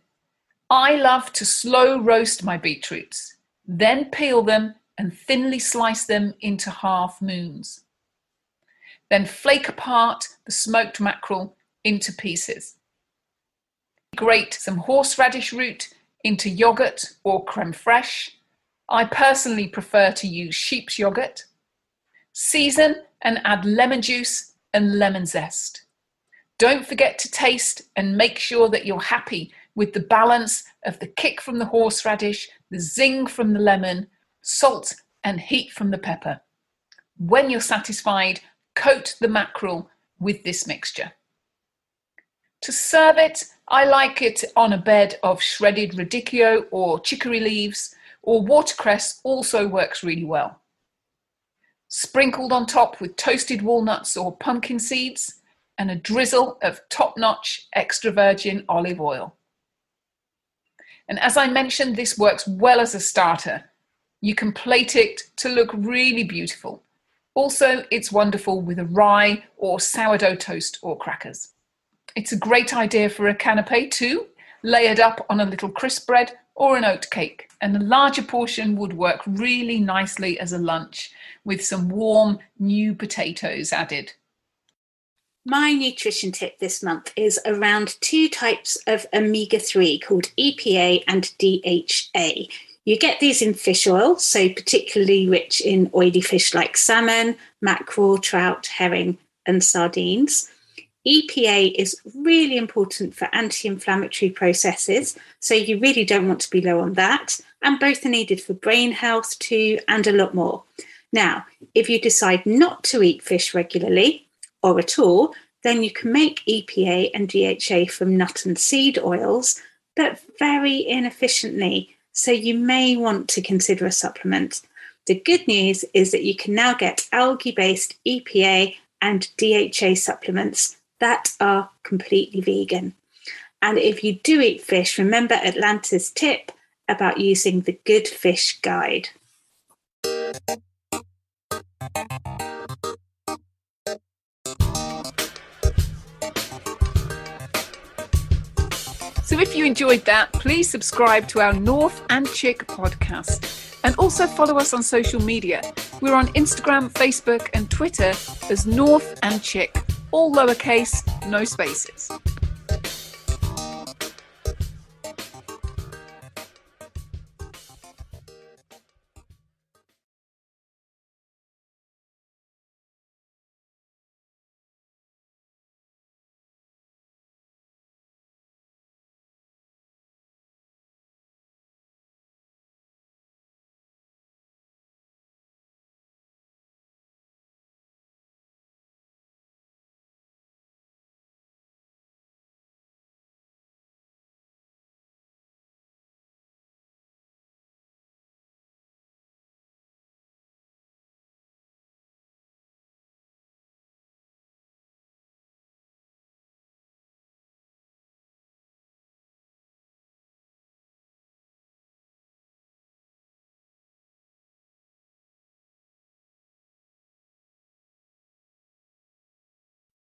Speaker 2: I love to slow roast my beetroots, then peel them and thinly slice them into half moons. Then flake apart the smoked mackerel into pieces. Grate some horseradish root into yoghurt or creme fraiche. I personally prefer to use sheep's yoghurt. Season and add lemon juice and lemon zest. Don't forget to taste and make sure that you're happy with the balance of the kick from the horseradish, the zing from the lemon, salt and heat from the pepper. When you're satisfied, coat the mackerel with this mixture. To serve it, I like it on a bed of shredded radicchio or chicory leaves, or watercress also works really well. Sprinkled on top with toasted walnuts or pumpkin seeds and a drizzle of top-notch extra virgin olive oil. And as I mentioned, this works well as a starter. You can plate it to look really beautiful. Also, it's wonderful with a rye or sourdough toast or crackers. It's a great idea for a canapé too, layered up on a little crisp bread or an oat cake, and a larger portion would work really nicely as a lunch with some warm new potatoes added.
Speaker 1: My nutrition tip this month is around two types of omega-3 called EPA and DHA. You get these in fish oil, so particularly rich in oily fish like salmon, mackerel, trout, herring and sardines. EPA is really important for anti-inflammatory processes, so you really don't want to be low on that. And both are needed for brain health too, and a lot more. Now, if you decide not to eat fish regularly or at all, then you can make EPA and DHA from nut and seed oils, but very inefficiently. So you may want to consider a supplement. The good news is that you can now get algae-based EPA and DHA supplements that are completely vegan. And if you do eat fish, remember Atlanta's tip about using the Good Fish Guide.
Speaker 2: So if you enjoyed that, please subscribe to our North and Chick podcast and also follow us on social media. We're on Instagram, Facebook and Twitter as North and Chick, all lowercase, no spaces.